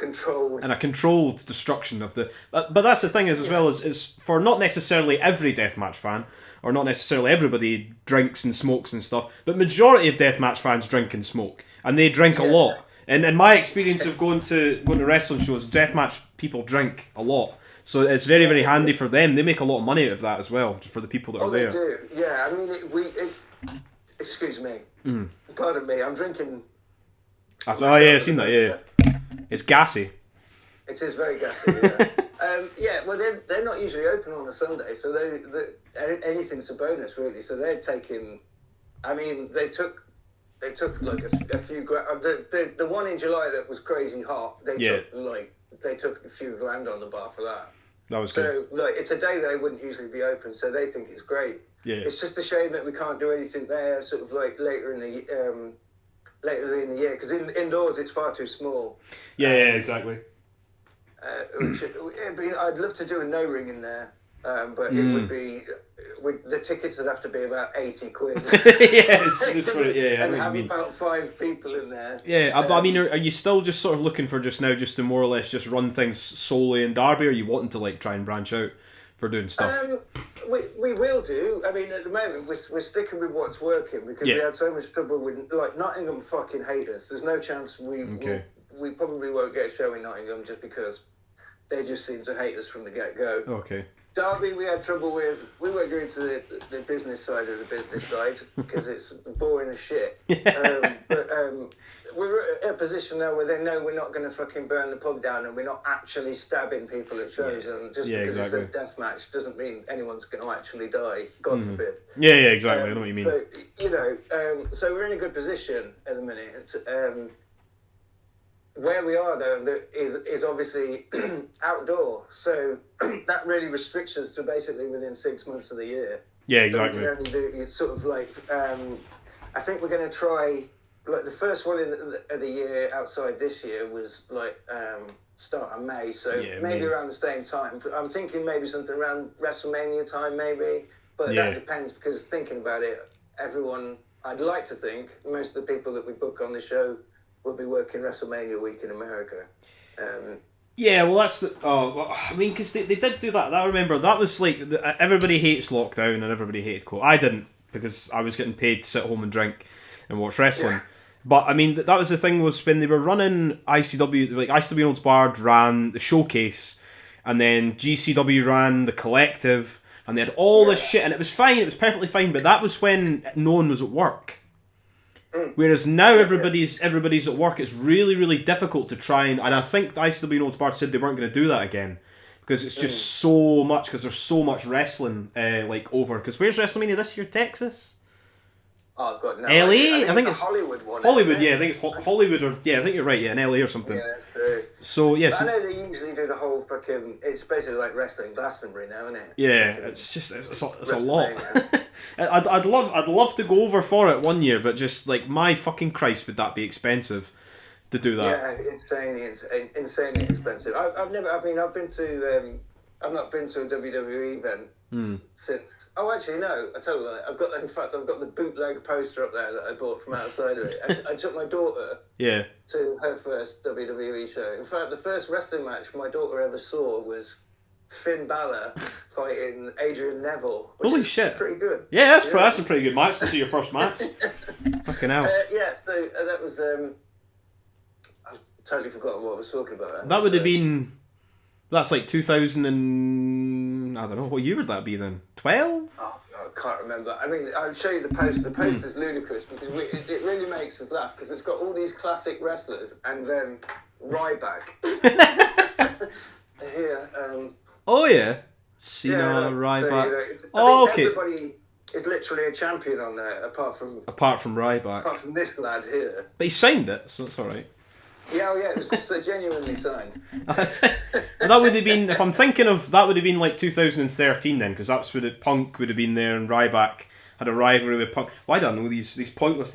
controlled
destruction of the. But that's the thing as well is for not necessarily every deathmatch fan. Or not necessarily everybody drinks and smokes and stuff, but majority of deathmatch fans drink and smoke, and they drink a lot. And in my experience of going to wrestling shows, deathmatch people drink a lot, so it's very very handy for them. They make a lot of money out of that as well for the people that are there.
They do. Yeah, I mean, excuse me, pardon me, I'm drinking.
I've seen that. Yeah, it's gassy.
It is very gassy. Yeah. Well, they're not usually open on a Sunday, so anything's a bonus really. So they're taking. I mean, they took like a few grand. The one in July that was crazy hot. They took a few grand on the bar for that.
That was good.
So like, it's a day they wouldn't usually be open, so they think it's great.
Yeah.
It's just a shame that we can't do anything there, sort of like later in the year, because indoors it's far too small.
Yeah, exactly.
I'd love to do a no ring in there, but it would be the tickets would have to be about 80 quid.
And
have about 5 people in there.
Yeah, I mean, are you still just sort of looking for just to more or less just run things solely in Derby, or are you wanting to like try and branch out for doing stuff?
We will do. I mean, at the moment we're sticking with what's working because we had so much trouble with like Nottingham fucking hate us. There's no chance we probably won't get a show in Nottingham just because they just seem to hate us from the get-go.
Okay.
Derby we had trouble with. We weren't going to the business side of the business side because it's boring as shit. But we're in a position now where they know we're not going to fucking burn the pub down and we're not actually stabbing people at shows. And just because it says deathmatch doesn't mean anyone's going to actually die. God forbid.
Yeah, exactly. I know what you mean.
But, so we're in a good position at the minute. where we are though is obviously outdoor, so that really restricts us to basically within 6 months of the year.
Yeah,
So
exactly.
we can only do sort of like I think we're going to try like the first one of the year outside this year was like start of May, so maybe around the same time. I'm thinking maybe something around WrestleMania time, maybe, but that depends because thinking about it, everyone. I'd like to think most of the people that we book on the show will be working WrestleMania week in America.
Yeah, well, that's the. Oh, well, I mean, because they did do that. I remember that was like everybody hates lockdown and everybody hated COVID. I didn't because I was getting paid to sit home and drink and watch wrestling. Yeah. But I mean, that was the thing was when they were running ICW, like ICW Olds Bard ran the Showcase, and then GCW ran the Collective. And they had all this shit, and it was fine, it was perfectly fine, but that was when no one was at work. Whereas now everybody's at work, it's really, really difficult to try and I think the ICW and Old Bard said they weren't going to do that again. Because it's just so much, because there's so much wrestling like over. Because where's WrestleMania this year? Texas?
Oh, I've got no
LA?
idea.
I think it's
Hollywood one.
Hollywood, yeah, I think it's Hollywood, or yeah, I think you're right, yeah, in LA or something.
Yeah, that's true.
So yeah,
I know they usually do the whole fucking. It's basically like wrestling Glastonbury now, isn't it?
Yeah, it's just it's a lot. I'd love to go over for it one year, but just like my fucking Christ, would that be expensive to do that?
Yeah, insanely expensive. I've been to. I've not been to a WWE event since. Oh, actually, no. I tell you what. I've got the bootleg poster up there that I bought from outside of it. I took my daughter.
Yeah. To
her first WWE show. In fact, the first wrestling match my daughter ever saw was Finn Balor fighting Adrian Neville.
Holy shit!
Pretty good.
Yeah, that's a pretty good match to see your first match. Fucking hell.
Yeah. So that was. I've totally forgotten what I was talking about.
That would have been. That's like 2000 and I don't know, what year would that be then? 12?
Oh, I can't remember. I mean, I'll show you the post. The post is ludicrous because it really makes us laugh because it's got all these classic wrestlers and then Ryback. Here.
Oh yeah, Cena, Ryback.
So, okay. Everybody is literally a champion on there, apart from
Ryback.
Apart from this lad here.
But he signed it, so it's all right.
Yeah, it was so genuinely signed.
That would have been, if I'm thinking of, that would have been like 2013 then, because that's when Punk would have been there and Ryback had a rivalry with Punk. Why do I know these pointless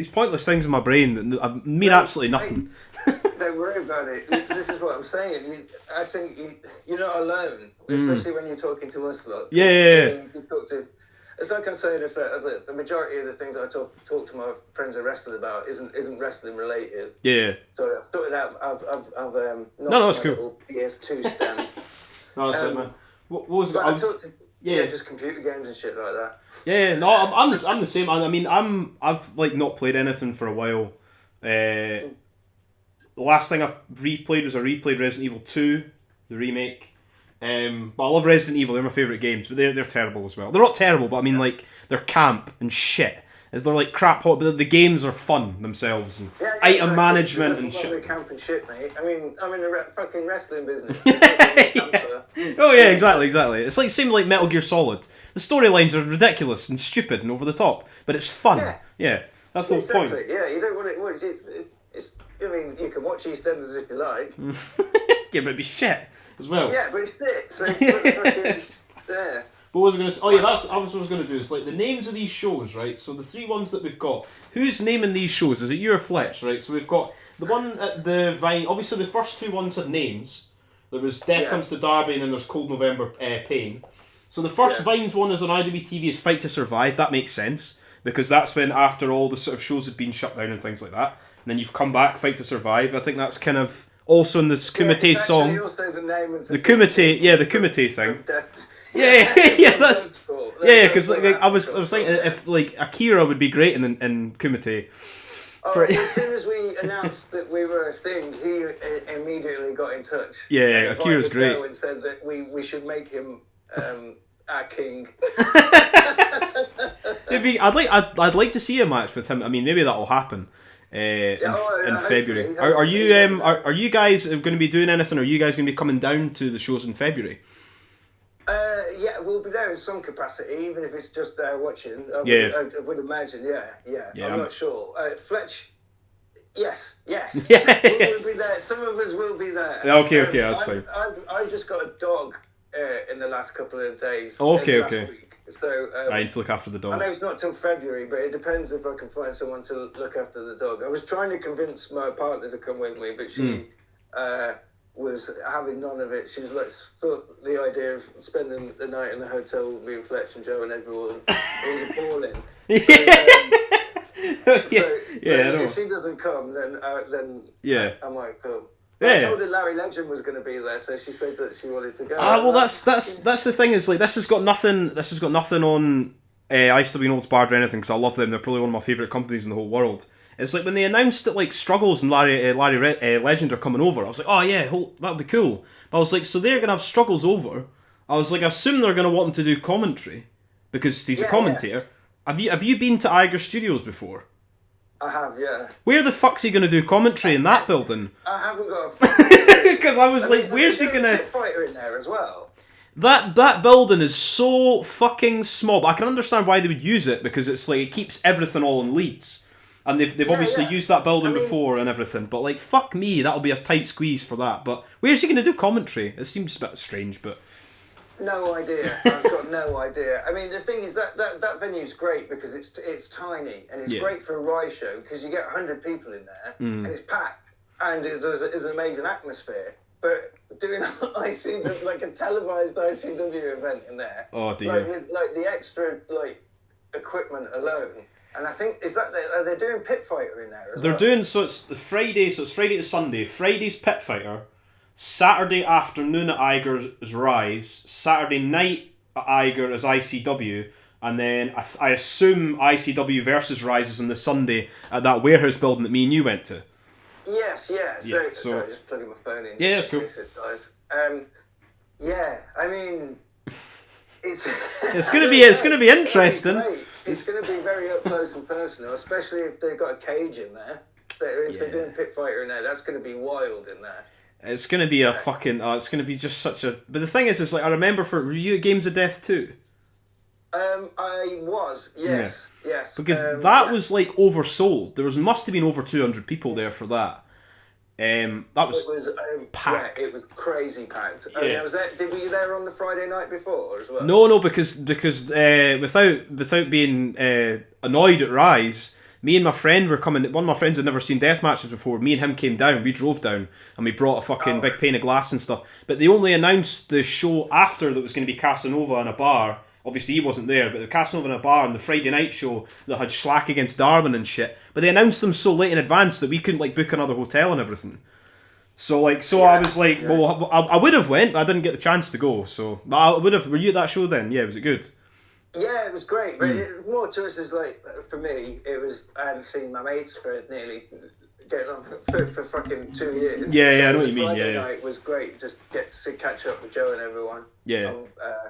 things in my brain that mean absolutely nothing?
Don't worry about it. This is what I'm saying. I think you're not alone, especially when you're talking to us lot.
Yeah.
You can talk to. It's like I'm saying, if the majority of the things I talk to my friends at wrestling about isn't wrestling related.
Yeah.
So I've sorted out. I've
no, that's cool.
PS2 stand.
No, that's it, man. What was it?
Just computer games and shit like that.
Yeah, no, I'm the same. I mean, I've like not played anything for a while. The last thing I replayed was I replayed Resident Evil 2, the remake. But I love Resident Evil. They're my favourite games, but they're terrible as well. They're not terrible, but I mean like they're camp and shit. They're like crap hot, but the games are fun themselves and item management and shit.
Camp and shit, mate. I mean, I'm in the fucking wrestling business.
Oh yeah, exactly. It's like same like Metal Gear Solid. The storylines are ridiculous and stupid and over the top, but it's fun. Yeah, that's the whole point.
Yeah, you don't want it. I mean, you can watch EastEnders if you like.
Yeah, but it'd be shit as well.
Yeah, but it's thick. So it's there.
But what was I going to say? Oh yeah, that's what I was going to do. It's like the names of these shows, right? So the three ones that we've got. Who's naming these shows? Is it you or Fletch, right? So we've got the one at the Vine. Obviously, the first two ones had names. There was Death Comes to Derby, and then there's Cold November Pain. So the first Vines one is on IWTV is Fight to Survive. That makes sense because that's when after all the sort of shows had been shut down and things like that. And then you've come back, Fight to Survive. I think that's kind of also in this Kumite song.
Also the name of
the Kumite, the Kumite thing. Yeah, that's because I was thinking if like Akira would be great in Kumite.
As soon as we announced that we were a thing, he immediately got in touch.
Yeah, Akira's great.
And said that we should make him our king.
I'd like to see a match with him. I mean, maybe that'll happen. In February. Are you guys going to be doing anything? Are you guys going to be coming down to the shows in February?
Yeah, we'll be there in some capacity, even if it's just watching. I would imagine. Yeah. I'm not sure. Fletch, Yes.
Yes.
We'll be there. Some of us will be there.
Okay, that's fine.
I've just got a dog in the last couple of days.
Okay.
Week. So
I need to look after the
I know
dog.
it's not till February, but it depends if I can find someone to look after the dog. I was trying to convince my partner to come with me, but she was having none of it. She was like, thought the idea of spending the night in the hotel with me and Fletch and Joe and everyone was appalling. So, if she doesn't come, then I might come. I told her Larry Legend was going to be there, so she said that she wanted to go.
Well, that's the thing is like this has got nothing on ICW Notes Barred or anything because I love them. They're probably one of my favourite companies in the whole world. It's like when they announced that like Struggles and Larry Legend are coming over, I was like, oh yeah, that'll be cool. But I was like, so they're gonna have Struggles over. I was like, I assume they're gonna want him to do commentary because he's a commentator. Yeah. Have you been to Iger Studios before?
I have, yeah.
Where the fuck's he gonna do commentary in that building?
I haven't got a
because I was like, where's he gonna
fighter in there as well?
That building is so fucking small, but I can understand why they would use it because it's like it keeps everything all in Leeds. And they've obviously used that building before and everything, but like fuck me, that'll be a tight squeeze for that. But where's he gonna do commentary? It seems a bit strange, but
no idea. I've got no idea. I mean, the thing is that venue's great because it's tiny and it's great for a Rise show because you get 100 people in there and it's packed and it's an amazing atmosphere. But doing ICW, like a televised ICW event in there,
oh dear,
like the extra like equipment alone. And I think are they doing Pit Fighter in there?
They're doing so it's Friday to Sunday. Friday's Pit Fighter. Saturday afternoon at Iger's Rise, Saturday night at Iger as ICW, and then I assume ICW versus Rise is on the Sunday at that warehouse building that me and you went to.
Yes, yeah. So sorry, just plugging my phone in.
Yeah, that's cool.
I mean, it's
gonna be interesting.
It's gonna be very up close and personal, especially if they've got a cage in there. If they're doing Pit Fighter in there, that's gonna be wild in there.
It's gonna be a fucking. It's gonna be just such a. But the thing is, like I remember were you at Games of Death too?
I was. Yes.
Because that was like oversold. There must have been over 200 people there for that. That was. It was packed.
Yeah, it was crazy packed. Yeah. Were you there on the Friday night before as well?
No, because without being annoyed at Rise. Me and my friend were coming. One of my friends had never seen death matches before. Me and him came down. We drove down and we brought a fucking big pane of glass and stuff. But they only announced the show after that was going to be Casanova in a bar. Obviously he wasn't there, but the Casanova in a bar and the Friday night show that had Schlack against Darwin and shit. But they announced them so late in advance that we couldn't like book another hotel and everything. So I was like, well, I would have went, but I didn't get the chance to go. So I would have. Were you at that show then? Yeah, was it good?
Yeah, it was great, but more to us is like, for me, it was, I hadn't seen my mates for nearly, getting on for fucking 2 years.
Yeah, I know what you mean,
Friday night was great, just get to catch up with Joe and everyone.
Yeah.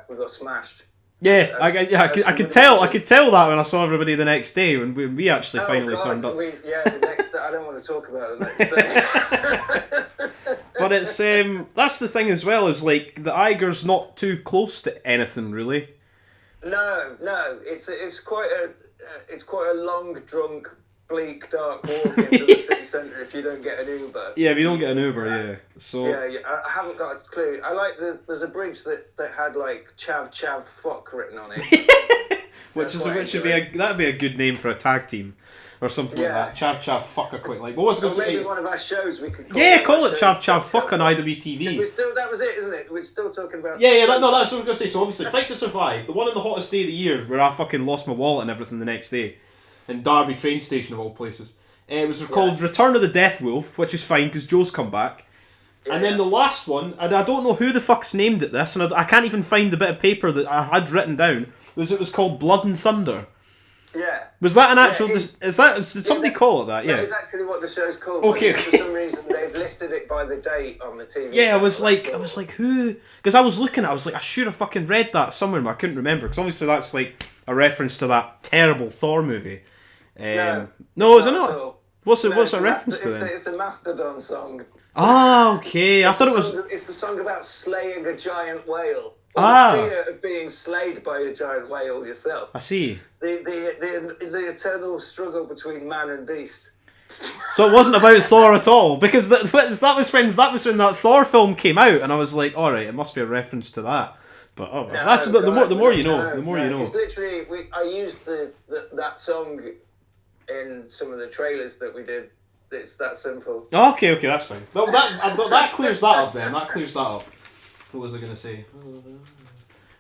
We got smashed.
Yeah, I could tell that when I saw everybody the next day, when we actually finally turned up.
The next day, I don't want to talk about the next day.
But it's, that's the thing as well, is like, the Iger's not too close to anything, really.
No, it's quite a long, drunk, bleak, dark walk into the city centre if you don't get an Uber.
Yeah, if you don't get an Uber, yeah. So
yeah, I haven't got a clue. I like there's a bridge that had like chav fuck written on it.
that'd be a good name for a tag team. Or something like that. Chav fuck a quick. Like, what was going to say?
Maybe one of our shows we could
call it Chav fuck on IWTV.
That was it, isn't it? We're still talking about...
That's what I was going to say. So obviously, Fight to Survive, the one in the hottest day of the year, where I fucking lost my wallet and everything the next day, in Derby train station of all places. It was called Return of the Death Wolf, which is fine, because Joe's come back. And then the last one, and I don't know who the fuck's named it this, and I can't even find the bit of paper that I had written down, it was called Blood and Thunder.
Yeah.
Was that an actual... did somebody call it that? Yeah.
That is actually what the show's called.
Okay.
For some reason, they've listed it by the date on the TV.
Yeah, I was like, who... Because I was looking at it, I was like, I should have fucking read that somewhere, but I couldn't remember. Because obviously that's like a reference to that terrible Thor movie. No, is it not? What's a reference to then?
It's a Mastodon song.
Ah, okay. I thought it was...
It's the song about slaying a giant whale. The fear of being slayed by a giant whale yourself.
I see.
The eternal struggle between man and beast.
So it wasn't about Thor at all, because that was when that Thor film came out, and I was like, all right, it must be a reference to that. But
No,
that's the more you know. The more you know.
It's literally I used that song in some of the trailers that we did. It's that simple.
Okay, that's fine. Well, that clears that up then. That clears that up. What was I going to say?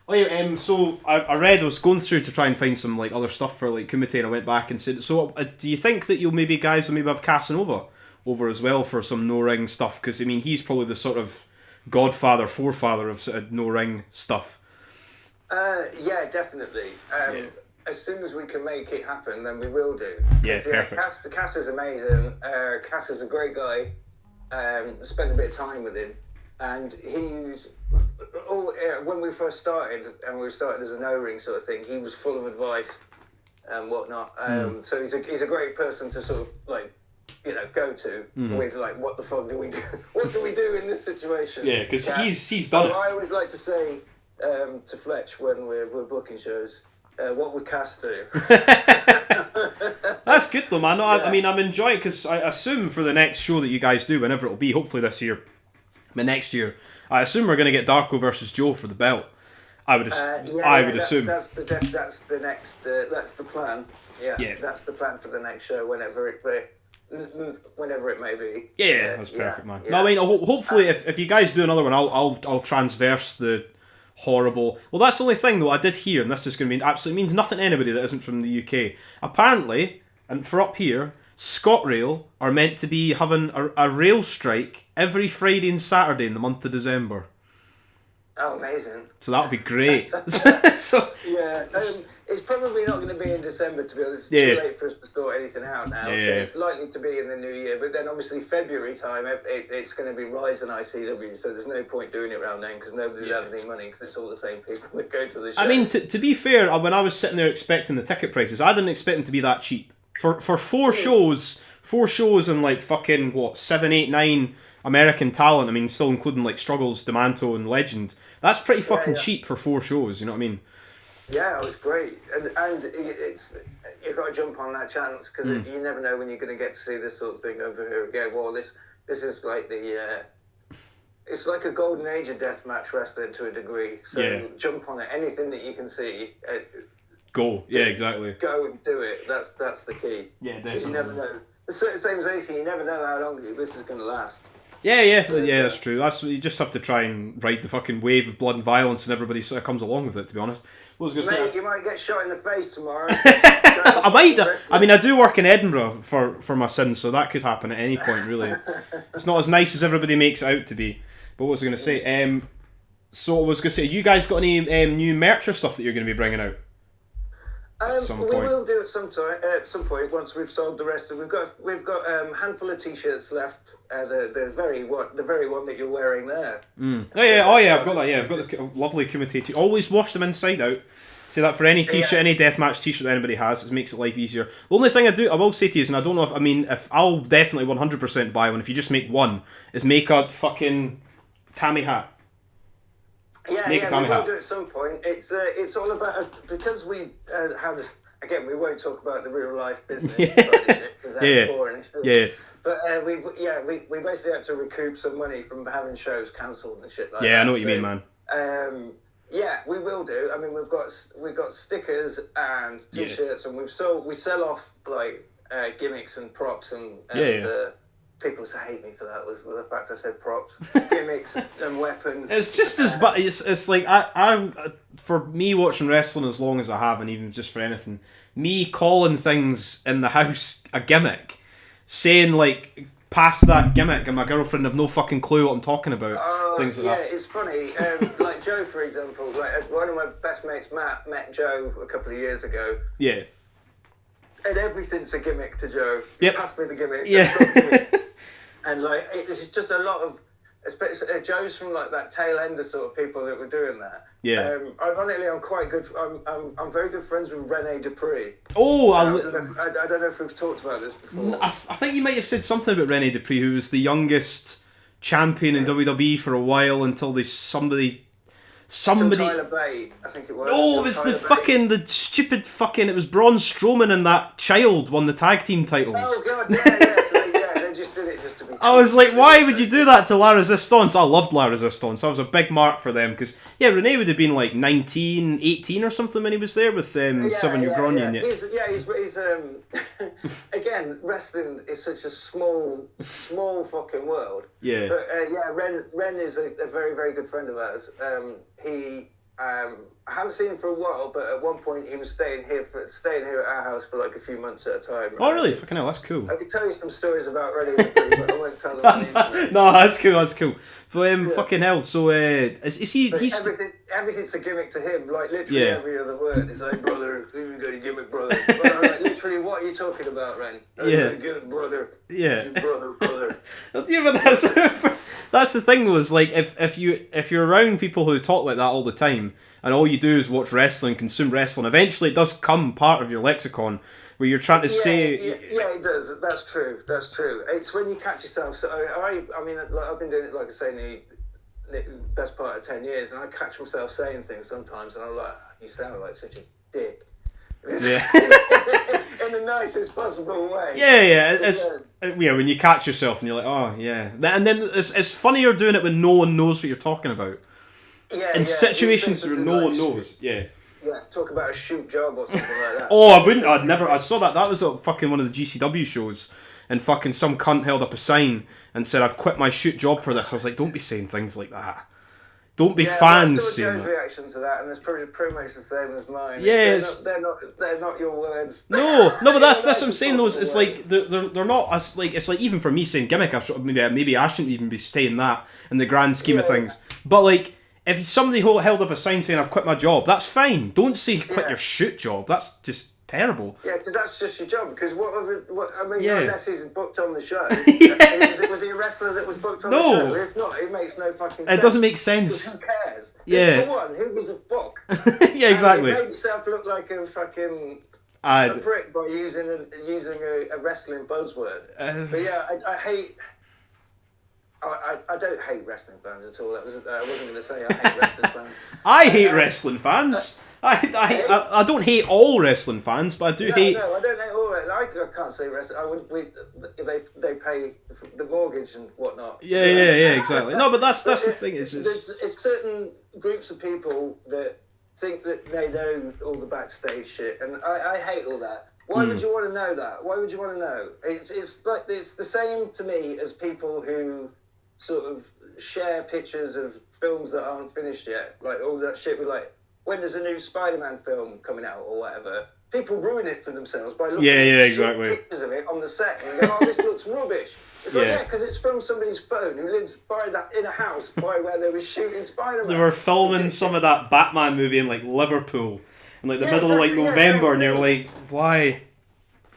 Oh yeah, so I was going through to try and find some like other stuff for like Kumite, and I went back and said, so do you think that guys will maybe have Casanova over as well for some no ring stuff? Because I mean, he's probably the sort of godfather, forefather of sort of no ring stuff.
Yeah, definitely. As soon as we can make it happen, then we will do.
Yeah, perfect.
Cass is amazing. Cass is a great guy. Spent a bit of time with him, and he's when we first started, and we started as a no ring sort of thing. He was full of advice and whatnot. So he's a great person to sort of like, go to with like, what the fuck do we do? What do we do in this situation?
Yeah, because he's done it.
I always like to say to Fletch when we're booking shows, what would Cass do?
That's good though, man. No, I mean, I'm enjoying, because I assume for the next show that you guys do, whenever it'll be, hopefully this year, but next year, I assume we're going to get Darko versus Joe for the belt. I would assume.
That's the next. That's the plan. Yeah. That's the plan for the next show, whenever it may be.
Yeah, that's perfect, man. Yeah. No, I mean, hopefully, if you guys do another one, I'll transverse the horrible. Well, that's the only thing though I did hear, and this is going to mean absolutely means nothing to anybody that isn't from the UK. Apparently, and for up here, ScotRail are meant to be having a rail strike every Friday and Saturday in the month of December.
Oh, amazing!
So that would be great.
It's probably not going to be in December, to be honest. It's too late for us to sort anything out now.
Yeah.
So it's likely to be in the new year. But then obviously February time, it's going to be Rise and ICW, so there's no point doing it around then because nobody will have any money because it's all the same people that go to the show.
I mean, to be fair, when I was sitting there expecting the ticket prices, I didn't expect them to be that cheap. For four shows and like fucking, 7, 8, 9 American talent, I mean, still including like Struggles, Demanto and Legend, that's pretty fucking cheap for 4 shows, you know what I mean?
Yeah, it was great, and it's you've got to jump on that chance because you never know when you're going to get to see this sort of thing over here again. Well, this is like it's like a golden age of deathmatch wrestling to a degree. So jump on it. Anything that you can see,
go. Yeah, exactly.
Go and do it. That's the key.
Yeah, definitely.
You never know. It's the same as anything. You never know how long this is going to last.
Yeah, that's true. You just have to try and ride the fucking wave of blood and violence, and everybody sort of comes along with it. To be honest,
you might get shot in the face tomorrow.
I might. I mean, I do work in Edinburgh for my sins, so that could happen at any point. Really, it's not as nice as everybody makes it out to be. But what was I going to say? So I was going to say, you guys got any new merch or stuff that you're going to be bringing out?
We will do at some point once we've sold the rest of. We've got a handful of t-shirts left. The very one that you're wearing there.
Oh yeah, I've got that. Yeah, I've got the lovely Kumite t. Always wash them inside out. Say that for any t-shirt, any deathmatch t-shirt that anybody has, it makes it life easier. The only thing I will say to you is, and I don't know if I'll definitely 100% buy one if you just make one, is make a fucking Tammy hat.
Yeah, we will do at some point. It's all about, because we have, again, we won't talk about the real life business. Because that's boring.
Yeah.
But we basically had to recoup some money from having shows cancelled and shit like that.
Yeah, I know what you mean, man.
Yeah, we will do. I mean, we've got stickers and t-shirts, and we sell off like gimmicks and props and people used to hate me for that, was the fact I said props, gimmicks and weapons.
It's just as bad. It's like I for me watching wrestling as long as I have, and even just for anything, me calling things in the house a gimmick, saying like past that gimmick, and my girlfriend have no fucking clue what I'm talking about. Things like that.
Yeah, it's funny. Like Joe, for example, like one of my best mates, Matt, met Joe a couple of years ago.
Yeah.
And everything's a gimmick to Joe.
Yep.
Pass me the gimmick.
Yeah.
And like it's just a lot of, especially Joe's from like that tail end of sort of people that were doing that.
Yeah.
Ironically, I'm quite good. I'm very good friends with Rene Dupree.
Oh,
I don't know if we've talked about this before.
I think you might have said something about Rene Dupree, who was the youngest champion in WWE for a while until somebody.
Tyler Bate, I think it was.
Oh, it was the stupid fucking. It was Braun Strowman and that child won the tag team titles.
Oh god, yeah.
I was like, why would you do that to La Resistance? I loved La Resistance. I was a big mark for them because Renee would have been like 19, 18 or something when he was there with Sylvain Grognon.
He's again, wrestling is such a small fucking world.
Yeah.
But Ren is a very, very good friend of ours. I haven't seen him for a while, but at one point he was staying here at our house for like a few months at a time. Right?
Oh, really? Fucking hell, that's cool.
I could tell you some stories about Ren, but I won't tell them on the internet.
No, that's cool. But fucking hell, so is he?
But
He's
everything's a gimmick to him. Like literally every other word is like, brother, you got a gimmick, brother. Well, like, literally, what are you talking about, Ren? Gimmick, brother.
Yeah.
Brother.
Yeah, but that's the thing was like if you're around people who talk like that all the time and all you do is watch wrestling, consume wrestling, eventually it does come part of your lexicon where you're trying to say.
Yeah, it does. That's true. It's when you catch yourself. So I mean, like, I've been doing it, like I say, the best part of 10 years, and I catch myself saying things sometimes, and I'm like, you sound like such a dick.
Yeah.
In the nicest possible way.
Yeah. When you catch yourself and you're like, oh yeah, and then it's funnier doing it when no one knows what you're talking about. In situations where no one knows. Yeah,
talk about a shoot job or something like that.
Oh, I wouldn't. I saw that. That was a fucking one of the GCW shows, and fucking some cunt held up a sign and said, "I've quit my shoot job for this." I was like, don't be saying things like that. Don't be fans saying that.
Reaction to that, and it's pretty much the same as mine.
Yeah,
they're not your words.
No, but that's what I'm saying. Though, it's like they're not as like it's like even for me saying gimmick. Maybe I shouldn't even be saying that in the grand scheme of things. But like, if somebody held up a sign saying I've quit my job, that's fine. Don't say quit your shoot job. That's just terrible.
Yeah, because that's just your job. Because unless he's booked on the show. Was he a wrestler that was booked on the show? If not, it makes no fucking sense.
It doesn't make sense.
Who cares?
Yeah.
For one, who gives a fuck?
Yeah, exactly.
You made yourself look like a fucking a prick by using a wrestling buzzword. But yeah, I hate. I don't hate wrestling fans at all. I wasn't going to say I hate wrestling fans.
I hate wrestling fans. I don't hate all wrestling fans, but I do hate.
No, I don't hate all wrestling. I can't say wrestling. They pay the mortgage and whatnot.
Yeah, exactly. No, but that's the thing. It's
certain groups of people that think that they know all the backstage shit, and I hate all that. Why would you want to know that? Why would you want to know? It's like it's the same to me as people who sort of share pictures of films that aren't finished yet, like all that shit with like when there's a new Spider-Man film coming out or whatever. People ruin it for themselves by looking at pictures of it on the set and go, "Oh, this looks rubbish." It's like, because it's from somebody's phone who lives in a house by where they were shooting Spider-Man.
They were filming some of that Batman movie in like Liverpool in like the middle of like November, and you're like, why?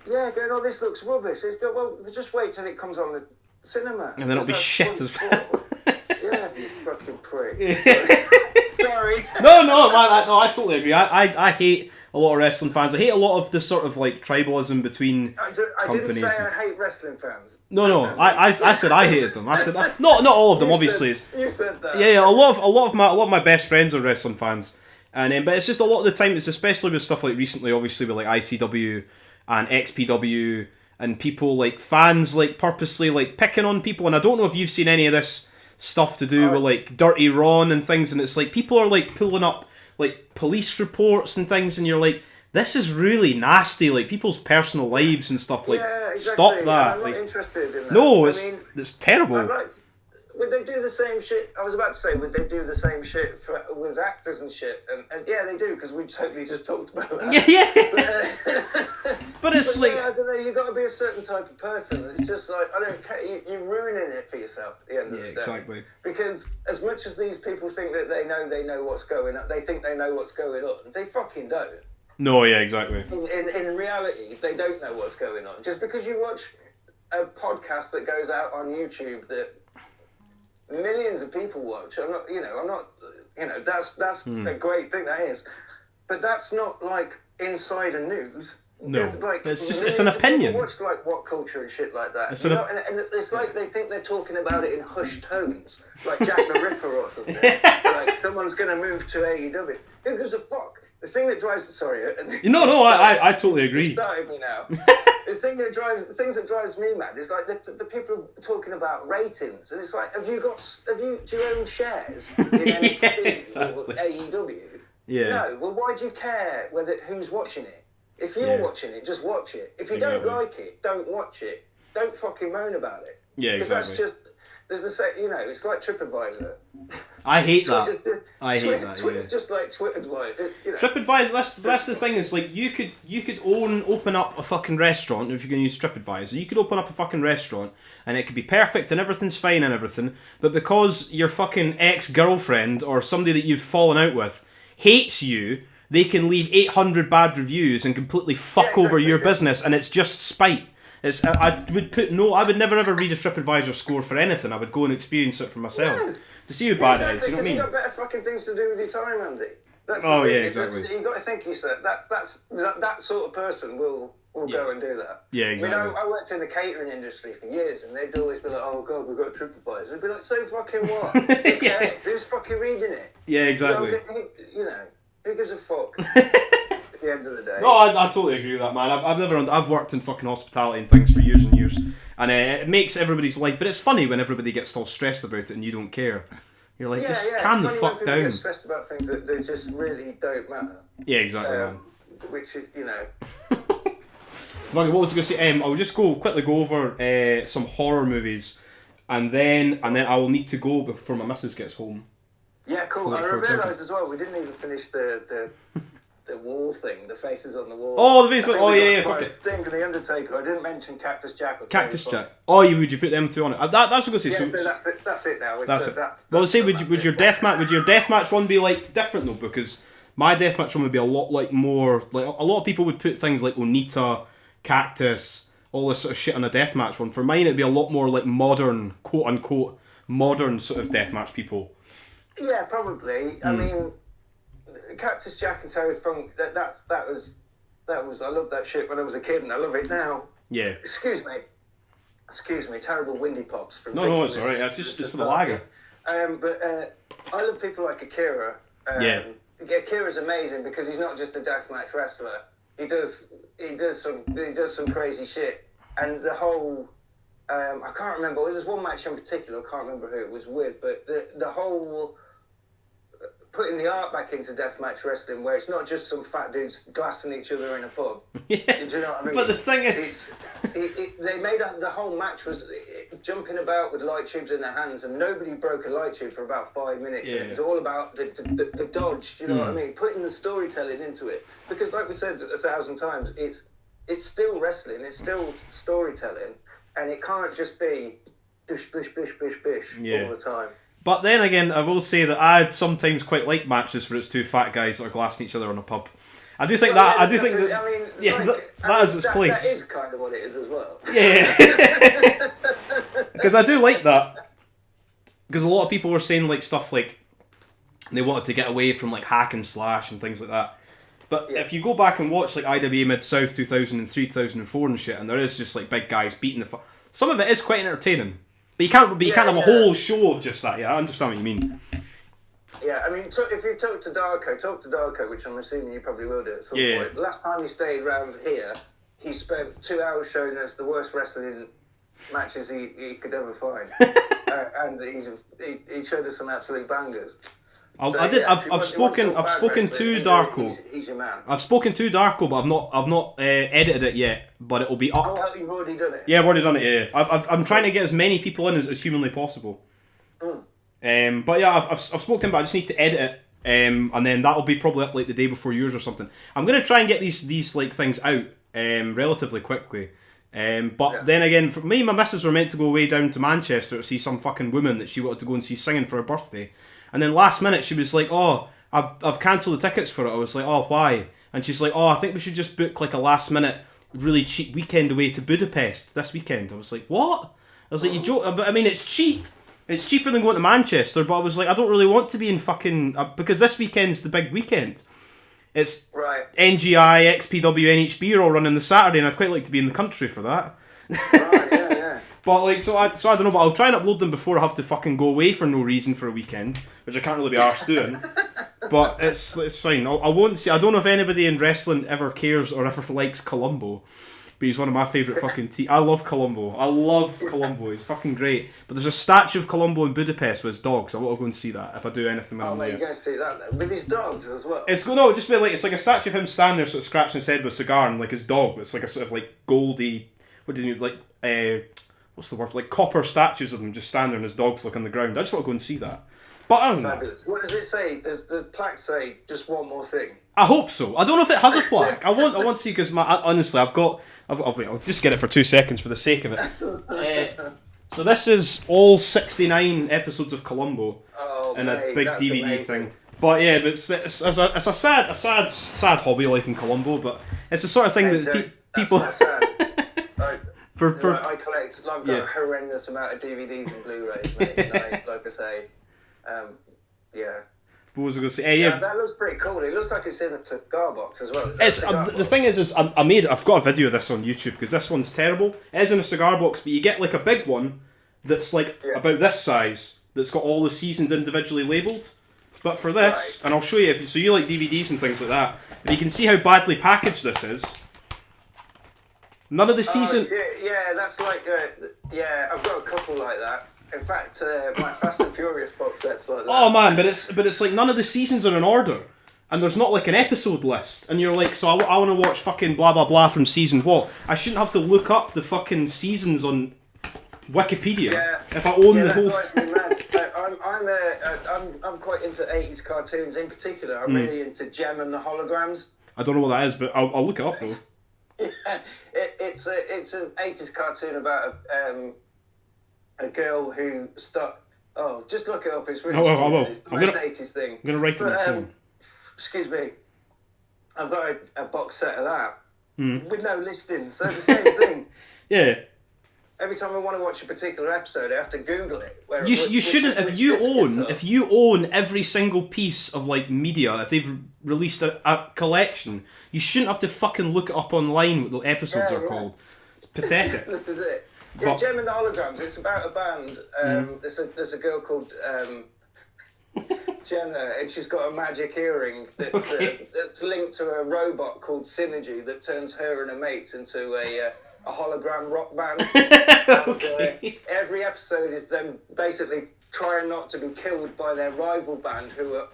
Yeah, going, "Oh, this looks rubbish." It's go, well, just wait till it comes on the cinema.
And then it'll be shit as well.
Yeah, you fucking prick. Sorry.
No, man, I totally agree. I hate a lot of wrestling fans. I hate a lot of the sort of like tribalism between companies.
I didn't say I hate wrestling fans.
No. I said I hated them. I said not all of them. Obviously,
you said that.
Yeah. A lot of my best friends are wrestling fans, and but it's just a lot of the time. It's especially with stuff like recently, obviously with like ICW and XPW. And people like fans like purposely like picking on people, and I don't know if you've seen any of this stuff to do with like Dirty Ron and things, and it's like people are like pulling up like police reports and things, and you're like, this is really nasty, like people's personal lives and stuff. Like, stop that.
I'm not interested in that.
No, it's terrible.
Would they do the same shit? I was about to say, would they do the same shit with actors and shit? And yeah, they do, because we totally just talked about that.
Yeah. But it's like...
I don't know, you've got to be a certain type of person. It's just like, I don't care, you're ruining it for yourself at the end of the day.
Yeah, exactly.
Because as much as these people think that they know what's going on, they think they know what's going on, they fucking don't.
No, yeah, exactly.
In reality, they don't know what's going on. Just because you watch a podcast that goes out on YouTube that millions of people watch. That's a great thing, that is. But that's not like insider news.
No,
like,
it's an opinion.
Watch like What Culture and shit like that. And it's like they think they're talking about it in hushed tones, like Jack the Ripper or something. Like someone's going to move to AEW. Who gives a fuck? The thing that drives
No, I totally agree.
Started me now. The things that drives me mad is like the people talking about ratings, and it's like, do you own shares in NXT
exactly.
or AEW?
Yeah.
No. Well, why do you care who's watching it? If you're watching it, just watch it. If you don't like it, don't watch it. Don't fucking moan about it.
Yeah, exactly.
Because that's just it's like TripAdvisor.
I hate that.
Twitter's just like TripAdvisor.
TripAdvisor. That's the thing. Is like you could open up a fucking restaurant if you're going to use TripAdvisor. You could open up a fucking restaurant and it could be perfect and everything's fine and everything. But because your fucking ex-girlfriend or somebody that you've fallen out with hates you, they can leave 800 bad reviews and completely fuck over your business, and it's just spite. I would never ever read a TripAdvisor score for anything. I would go and experience it for myself to see how bad it is. You know what I mean?
You've got better fucking things to do with your time, Andy.
Exactly.
You've got to think yourself. That sort of person will go and do that.
Yeah, exactly.
I mean, I worked in the catering industry for years, and they'd always be like, "Oh God, we've got TripAdvisor." They'd be like, "So fucking what? Who's fucking reading it?"
Yeah, exactly.
Who gives a fuck? At the end of the day.
No, I totally agree with that, man. I've worked in fucking hospitality and things for years and years, and it makes everybody's life. But it's funny when everybody gets all stressed about it and you don't care. You're like, just calm the fuck down.
Get stressed about things that they just really don't matter.
Yeah, exactly. Man.
Which
What was I going to say? I'll just quickly go over some horror movies, and then I will need to go before my missus gets home.
Yeah, cool. I realised as well, we didn't even finish the wall thing, the faces on the wall.
Oh, the faces. Oh, yeah.
Fuck it. Thing to the Undertaker. I didn't mention Cactus Jack.
Cactus Jack. Oh, would you put them two on it? That's what I was going to say.
Yeah, that's it now.
That's it. Well, say would your deathmatch one be like different though? Because my deathmatch one would be a lot like more like a lot of people would put things like Onita, Cactus, all this sort of shit on a deathmatch one. For mine, it'd be a lot more like modern, quote unquote, modern sort of deathmatch people. Yeah,
probably. I mean, Cactus Jack and Terry Funk. That was. I loved that shit when I was a kid, and I love it now.
Yeah.
Excuse me. Terrible windy pops. From
no, it's alright. It's for the lager.
But I love people like Akira. Akira's amazing because he's not just a deathmatch wrestler. He does some crazy shit, and the whole. I can't remember. There's one match in particular. I can't remember who it was with, but the whole putting the art back into deathmatch wrestling, where it's not just some fat dudes glassing each other in a pub.
Yeah.
Do you know what I mean?
But the thing is,
they made the whole match was jumping about with light tubes in their hands, and nobody broke a light tube for about 5 minutes.
Yeah.
And it was all about the dodge. Do you know what I mean? Putting the storytelling into it, because like we said 1,000 times, it's still wrestling. It's still storytelling. And it can't just be bish, bish, bish, bish, bish all the time.
But then again, I will say that I'd sometimes quite like matches where it's two fat guys that are glassing each other in a pub. I do think that. I do think that. I mean, that is its place.
That is kind of what it is as well.
Yeah. Because I do like that. Because a lot of people were saying like stuff like they wanted to get away from like hack and slash and things like that. But if you go back and watch like IWA Mid-South 2003, 2004 and shit, and there is just like big guys beating some of it is quite entertaining. But you can't have a whole show of just that. Yeah, I understand what you mean.
Yeah, I mean, if you talk to Darko, which I'm assuming you probably will do at some point. Last time he stayed around here, he spent 2 hours showing us the worst wrestling matches he could ever find. And he showed us some absolute bangers.
I've spoken to Darko.
He's your man.
I've spoken to Darko, but I've not edited it yet. But it'll be up.
Oh, you've already done it.
Yeah, I've already done it. Yeah, I'm trying to get as many people in as humanly possible. But yeah, I've spoken to him, but I just need to edit it. And then that'll be probably up like the day before yours or something. I'm gonna try and get these like things out relatively quickly. But then again, for me, my missus were meant to go away down to Manchester to see some fucking woman that she wanted to go and see singing for her birthday. And then last minute she was like, "Oh, I've cancelled the tickets for it." I was like, "Oh, why?" And she's like, "Oh, I think we should just book like a last minute, really cheap weekend away to Budapest this weekend." I was like, "What?" I was like, "You joke?" But I mean, it's cheap. It's cheaper than going to Manchester. But I was like, I don't really want to be in fucking because this weekend's the big weekend. It's NGI, XPW, NHB are all running the Saturday, and I'd quite like to be in the country for that.
Yeah.
But like, so I don't know. But I'll try and upload them before I have to fucking go away for no reason for a weekend, which I can't really be arsed doing. But it's fine. I won't see. I don't know if anybody in wrestling ever cares or ever likes Columbo, but he's one of my favourite fucking I love Columbo. I love Columbo. He's fucking great. But there's a statue of Columbo in Budapest with his dogs. I want to go and see that if I do anything when
Oh,
I'm
mate,
there.
you guys do that then? With his dogs as well?
It's like a statue of him standing there, sort of scratching his head with a cigar, and like his dog. It's like a sort of like goldy. What do you like? What's the word? Like copper statues of him just standing there, and his dog's like on the ground. I just want to go and see that. But I don't know.
Fabulous. What does it say? Does the plaque say just one more thing?
I hope so. I don't know if it has a plaque. I want to see because honestly, I'll just get it for 2 seconds for the sake of it. So this is all 69 episodes of Columbo in a big DVD
amazing
thing. But yeah, but it's a sad hobby liking Columbo, but it's the sort of thing that people.
I collect. I've got a horrendous amount of DVDs and Blu-rays, mate. like I say, yeah.
What was I going to say? Yeah,
that looks pretty cool. It looks like it's in a cigar box as well.
It's the thing is I've got a video of this on YouTube because this one's terrible. It is in a cigar box, but you get like a big one that's like about this size that's got all the seasons individually labelled. But for this, and I'll show you so you like DVDs and things like that, if you can see how badly packaged this is. None of the season.
Yeah, that's like I've got a couple like that. In fact, my Fast and Furious box set's like that.
Oh man, but it's like none of the seasons are in order, and there's not like an episode list, and you're like, so I want to watch fucking blah blah blah from season what? I shouldn't have to look up the fucking seasons on Wikipedia if I own the whole.
I'm quite into 80s cartoons in particular. I'm really into Gem and the Holograms.
I don't know what that is, but I'll look it up though.
Yeah, it's an 80s cartoon about a girl who just look it up. It's really It's the most 80s thing.
I'm gonna write it on my phone.
Excuse me. I've got a box set of that with no listings. So it's the same thing.
Yeah.
Every time I want to watch a particular episode, I have to Google it.
You shouldn't if you own every single piece of like media. If they've released a collection, you shouldn't have to fucking look it up online what the episodes are called. It's pathetic.
This is it. Yeah, Gem and the Holograms. It's about a band. There's a girl called Jenna, and she's got a magic earring that's linked to a robot called Synergy that turns her and her mates into a hologram rock band. Every episode is them basically trying not to be killed by their rival band who are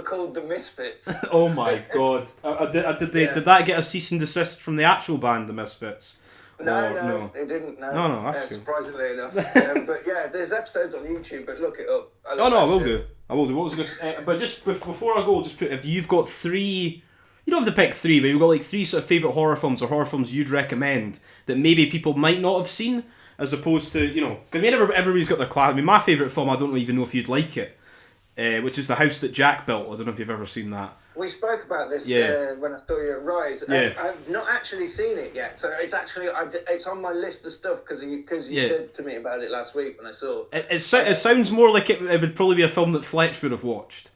called the Misfits.
Oh my god! Did that get a cease and desist from the actual band, the Misfits?
No, it didn't.
No, that's good.
Surprisingly enough. But yeah, there's episodes on YouTube. But look it up.
I will do. What was I going to say? But just before I go, just put if you've got 3. You don't have to pick 3, but you've got like 3 sort of favourite horror films or horror films you'd recommend that maybe people might not have seen, as opposed to, because everybody's got their class. I mean, my favourite film, I don't even know if you'd like it, which is The House That Jack Built. I don't know if you've ever seen that.
We spoke about this when I saw you at Rise.
Yeah.
I've not actually seen it yet, so it's actually it's on my list of stuff because you said to me about it last week when I saw it.
It sounds more like it would probably be a film that Fletch would have watched.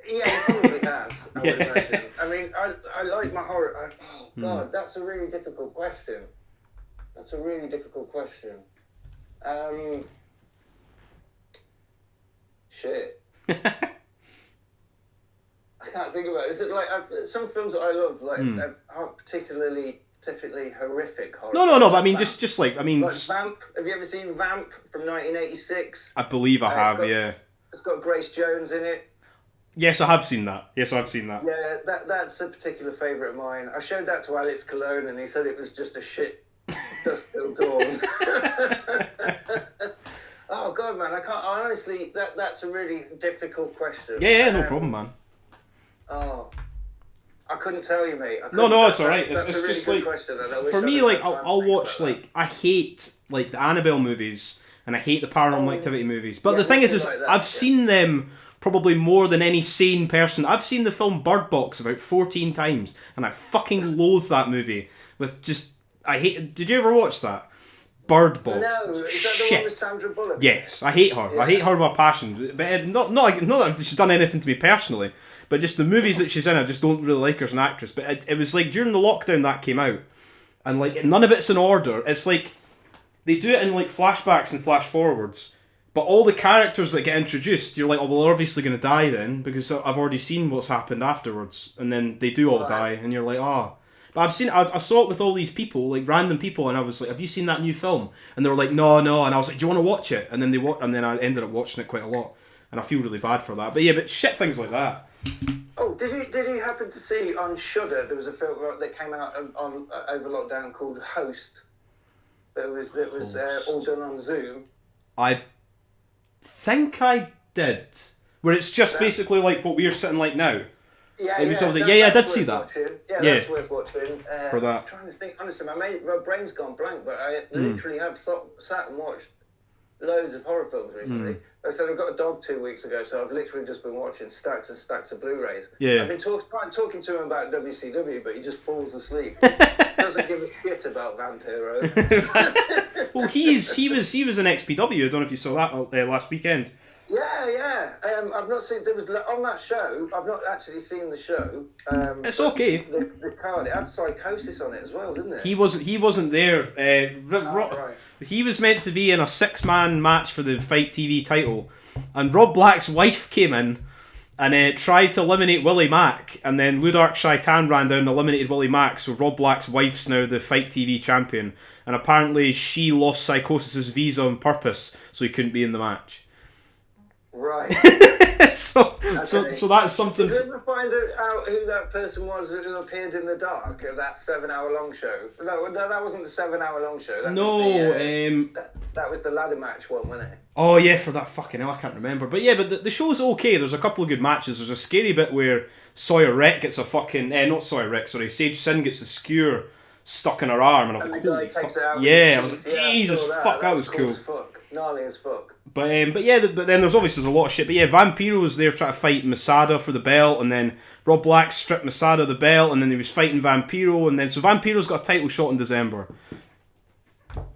Yeah, it probably has. I would imagine. I mean, I like my horror. God, that's a really difficult question. Shit. I can't think about it. Is it like some films that I love aren't particularly horrific horror?
No. But I mean, just like
Vamp. Have you ever seen Vamp from 1986?
I believe I have.
It's got Grace Jones in it.
Yes, I have seen that. Yeah,
that's a particular favourite of mine. I showed that to Alex Cologne and he said it was just a shit Dusk Till Dawn. Oh God, man, I can't. Honestly, that's a really difficult question.
Yeah, no problem, man.
Oh, I couldn't tell you, mate.
No, it's alright. It's
really
just like
question,
for me, like I'll watch like I hate like the Annabelle movies and I hate the Paranormal Activity movies. But the thing is
like that,
I've seen them probably more than any sane person. I've seen the film Bird Box about 14 times, and I fucking loathe that movie. Did you ever watch that? Bird Box.
No, is that the one with Sandra Bullock?
Yes, I hate her. Yeah. I hate her with a passion. But not that she's done anything to me personally, but just the movies that she's in, I just don't really like her as an actress. But it was like during the lockdown that came out, and like none of it's in order. It's like they do it in like flashbacks and flash forwards, But all the characters that get introduced, you're like, oh, well, they're obviously going to die then, because I've already seen what's happened afterwards. And then they do all die, and you're like, oh. But I saw it with all these people, like random people, and I was like, have you seen that new film? And they were like, no. And I was like, do you want to watch it? And then and then I ended up watching it quite a lot. And I feel really bad for that. But yeah, but shit things like that.
Oh, did you happen to see on Shudder, there was a film that came out on over lockdown called Host? That was all done on Zoom.
I think I did. Where it's just basically like what we're sitting like now.
Yeah,
I did see that.
Yeah, that's worth watching.
For that.
I'm trying to think, honestly, my brain's gone blank, but I literally have sat and watched loads of horror films recently. Like I said, I got a dog 2 weeks ago, so I've literally just been watching stacks and stacks of Blu-rays.
Yeah.
I've been talking to him about WCW, but he just falls asleep. Doesn't give a shit about Vampiro.
Well, he was in XPW. I don't know if you saw that last weekend.
Yeah. I've not seen. There was on that show. I've not actually seen the show.
It's okay.
The card, it had Psychosis on it as well, didn't it?
He wasn't there.
Right.
He was meant to be in a 6-man match for the Fight TV title, and Rob Black's wife came in and tried to eliminate Willie Mack, and then Ludark Shaitan ran down and eliminated Willie Mack, so Rob Black's wife's now the Fight TV champion, and apparently she lost Psychosis's visa on purpose so he couldn't be in the match.
Right.
so that's something.
Did you ever find out who that person was who appeared in the dark at that 7-hour-long show? No, that wasn't the 7-hour-long show. That was the ladder match one, wasn't it?
Oh yeah, for that fucking hell, I can't remember. But yeah, but the show's okay. There's a couple of good matches. There's a scary bit where Sawyer Wreck gets a fucking not Sawyer Wreck, sorry, Sage Sin gets a skewer stuck in her arm, and I was like, holy fuck. I was like, Jesus fuck, that was cool.
Gnarly as fuck.
But then there's obviously a lot of shit. But yeah, Vampiro was there trying to fight Masada for the belt, and then Rob Black stripped Masada of the belt, and then he was fighting Vampiro, and then so Vampiro's got a title shot in December.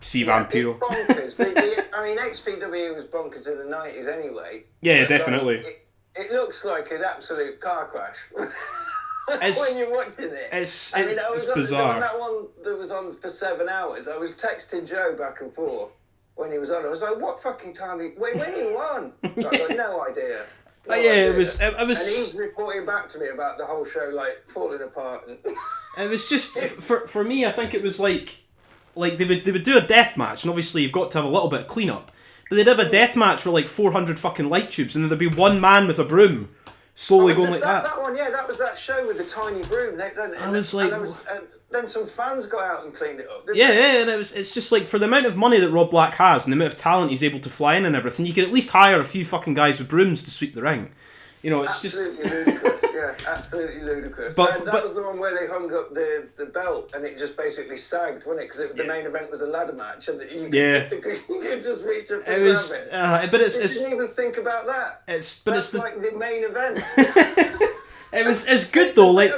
See Vampiro.
It's bonkers. I mean, XPW was bonkers in the 90s anyway.
Yeah, definitely.
It looks like an absolute car crash. When you're watching it.
It's
bizarre. That one that was on for 7 hours, I was texting Joe back and forth when he was on. I was like, what fucking time when are you on? I've got no idea.
It was.
And he's reporting back to me about the whole show, like, falling apart.
It was just, for me, I think it was like they would do a death match, and obviously you've got to have a little bit of clean-up. But they'd have a death match with like 400 fucking light tubes, and then there'd be one man with a broom slowly going like that.
That one, yeah, that was that show with the tiny broom. Then some fans got out and cleaned it up.
And it's just like, for the amount of money that Rob Black has and the amount of talent he's able to fly in and everything, you could at least hire a few fucking guys with brooms to sweep the ring. You know, it's
absolutely ludicrous. Yeah, absolutely ludicrous. But that was the one where they hung up the belt and it just basically sagged, wasn't it? Because the main event was a ladder match, and you could just reach up and grab it.
But
you didn't even think about that. That's like the main event.
It's good though. Like,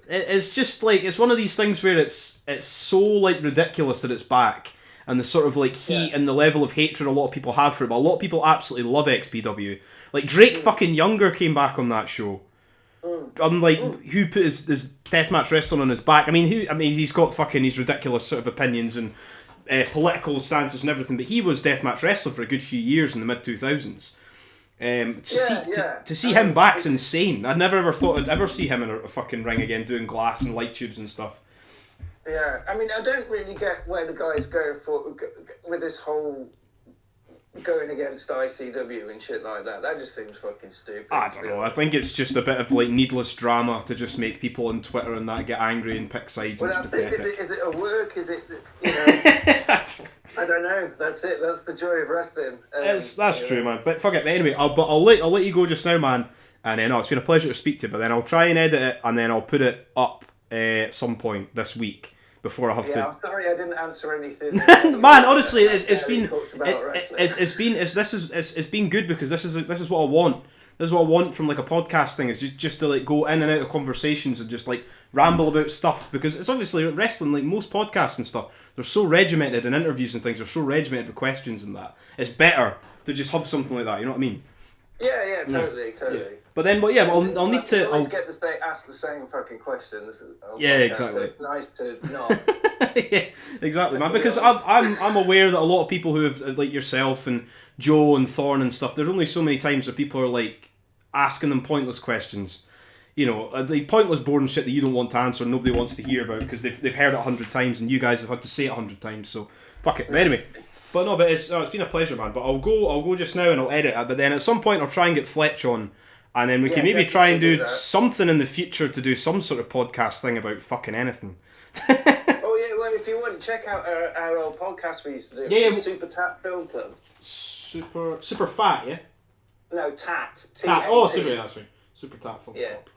it's just like, it's one of these things where it's so like ridiculous that it's back, and the sort of like heat and the level of hatred a lot of people have for it. But a lot of people absolutely love XPW. Like Drake fucking Younger came back on that show. I'm like, who put his Deathmatch Wrestling on his back? I mean, he's got fucking these ridiculous sort of opinions and political stances and everything, but he was Deathmatch Wrestling for a good few years in the mid-2000s. To see him back's insane. I'd never ever thought I'd ever see him in a fucking ring again doing glass and light tubes and stuff.
Yeah, I mean, I don't really get where the guys go for with this whole going against ICW and shit like that. That just seems fucking stupid.
I don't know. I think it's just a bit of like needless drama to just make people on Twitter and that get angry and pick sides.
Well,
it's pathetic.
Is it a work? Is it, you know? I don't know. That's it. That's the joy of wrestling.
That's true, man. But fuck it. But anyway, I'll let you go just now, man. And then it's been a pleasure to speak to you. But then I'll try and edit it, and then I'll put it up at some point this week. Before I have to.
I'm sorry I didn't answer anything.
Man, honestly, it's been good because this is what I want. This is what I want from like a podcast thing. Is just to like go in and out of conversations and just like ramble about stuff, because it's obviously wrestling, like most podcasts and stuff, they're so regimented, and interviews and things are so regimented with questions and that. It's better to just have something like that. You know what I mean?
Yeah, totally.
But then, but yeah, I'll need to.
Always get to ask the same fucking questions.
Yeah, exactly.
So it's nice to not.
Yeah, exactly, man. Because I'm aware that a lot of people who have, like yourself and Joe and Thorne and stuff, there's only so many times where people are like asking them pointless questions. You know, the pointless, boring shit that you don't want to answer and nobody wants to hear about because they've heard it 100 times and you guys have had to say it 100 times. So fuck it. But anyway, but it's been a pleasure, man. But I'll go just now and I'll edit it. But then at some point I'll try and get Fletch on, and then we can maybe try and do something in the future to do some sort of podcast thing about fucking anything.
Oh yeah, well if you want, check out our old podcast we used to do.
Yeah,
Super Tat Film Club.
Super fat, yeah.
No, Tat.
Tat. Oh, super. That's right. Super Tat Film Club.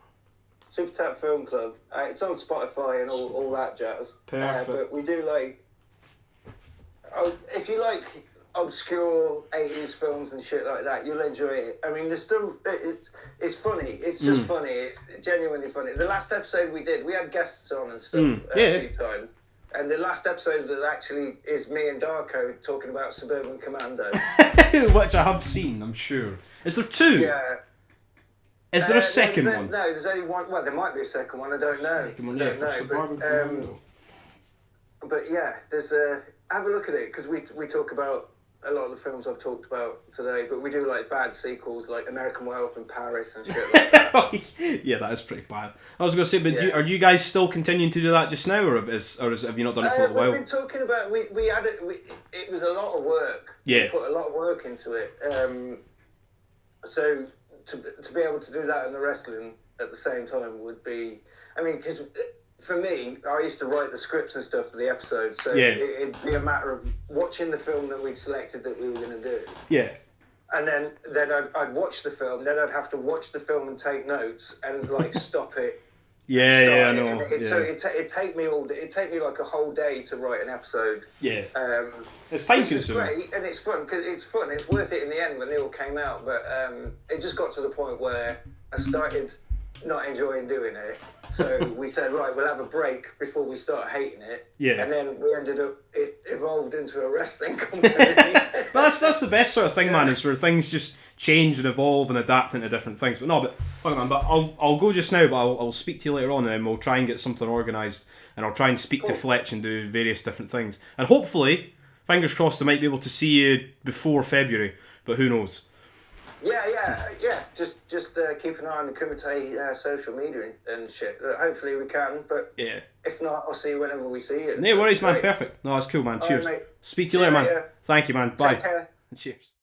Super Tat Film Club. It's on Spotify and all that jazz.
Perfect.
But we do like. If you like obscure 80s films and shit like that, you'll enjoy it. I mean, there's still it's funny. It's just funny. It's genuinely funny. The last episode we did, we had guests on and stuff a few times. And the last episode that actually is me and Darko talking about Suburban Commando.
Which I have seen, I'm sure. Is there two?
Yeah.
Is there a second one?
No, there's only one. Well, there might be a second one. I don't know.
Second one, yeah, for Suburban Commando.
But yeah, there's a. Have a look at it because we talk about a lot of the films I've talked about today, but we do like bad sequels like American Werewolf in Paris and shit like that.
Yeah, that is pretty bad. I was going to say, but are you guys still continuing to do that just now, or have you not done it for a while?
We've been talking about we had it. It was a lot of work.
Yeah,
we put a lot of work into it. So to be able to do that in the wrestling at the same time would be. I mean, because. For me, I used to write the scripts and stuff for the episodes, so it'd be a matter of watching the film that we'd selected that we were going to do. Yeah. And then I'd watch the film, then I'd have to watch the film and take notes and like stop it.
I know.
So it'd take me like a whole day to write an episode.
Yeah. It's time consuming.
It's great and it's fun because it's fun. It's worth it in the end when they all came out, but it just got to the point where I started not enjoying doing it. So we said, right, we'll have a break before we start hating it. Yeah. And then we ended up, it evolved into a wrestling company.
But that's the best sort of thing, man, is where things just change and evolve and adapt into different things. But fuck it, man, but I'll go just now, but I'll speak to you later on and then we'll try and get something organised and I'll try and speak to Fletch and do various different things. And hopefully, fingers crossed, I might be able to see you before February, but who knows.
Yeah. Just keep an eye on the Kumite social media and shit. Hopefully we can, but if not, I'll see you whenever we see you.
No worries, man. Perfect. No, that's cool, man. Cheers. Speak to you later, man. Thank you, man. Bye.
Take care.
Cheers.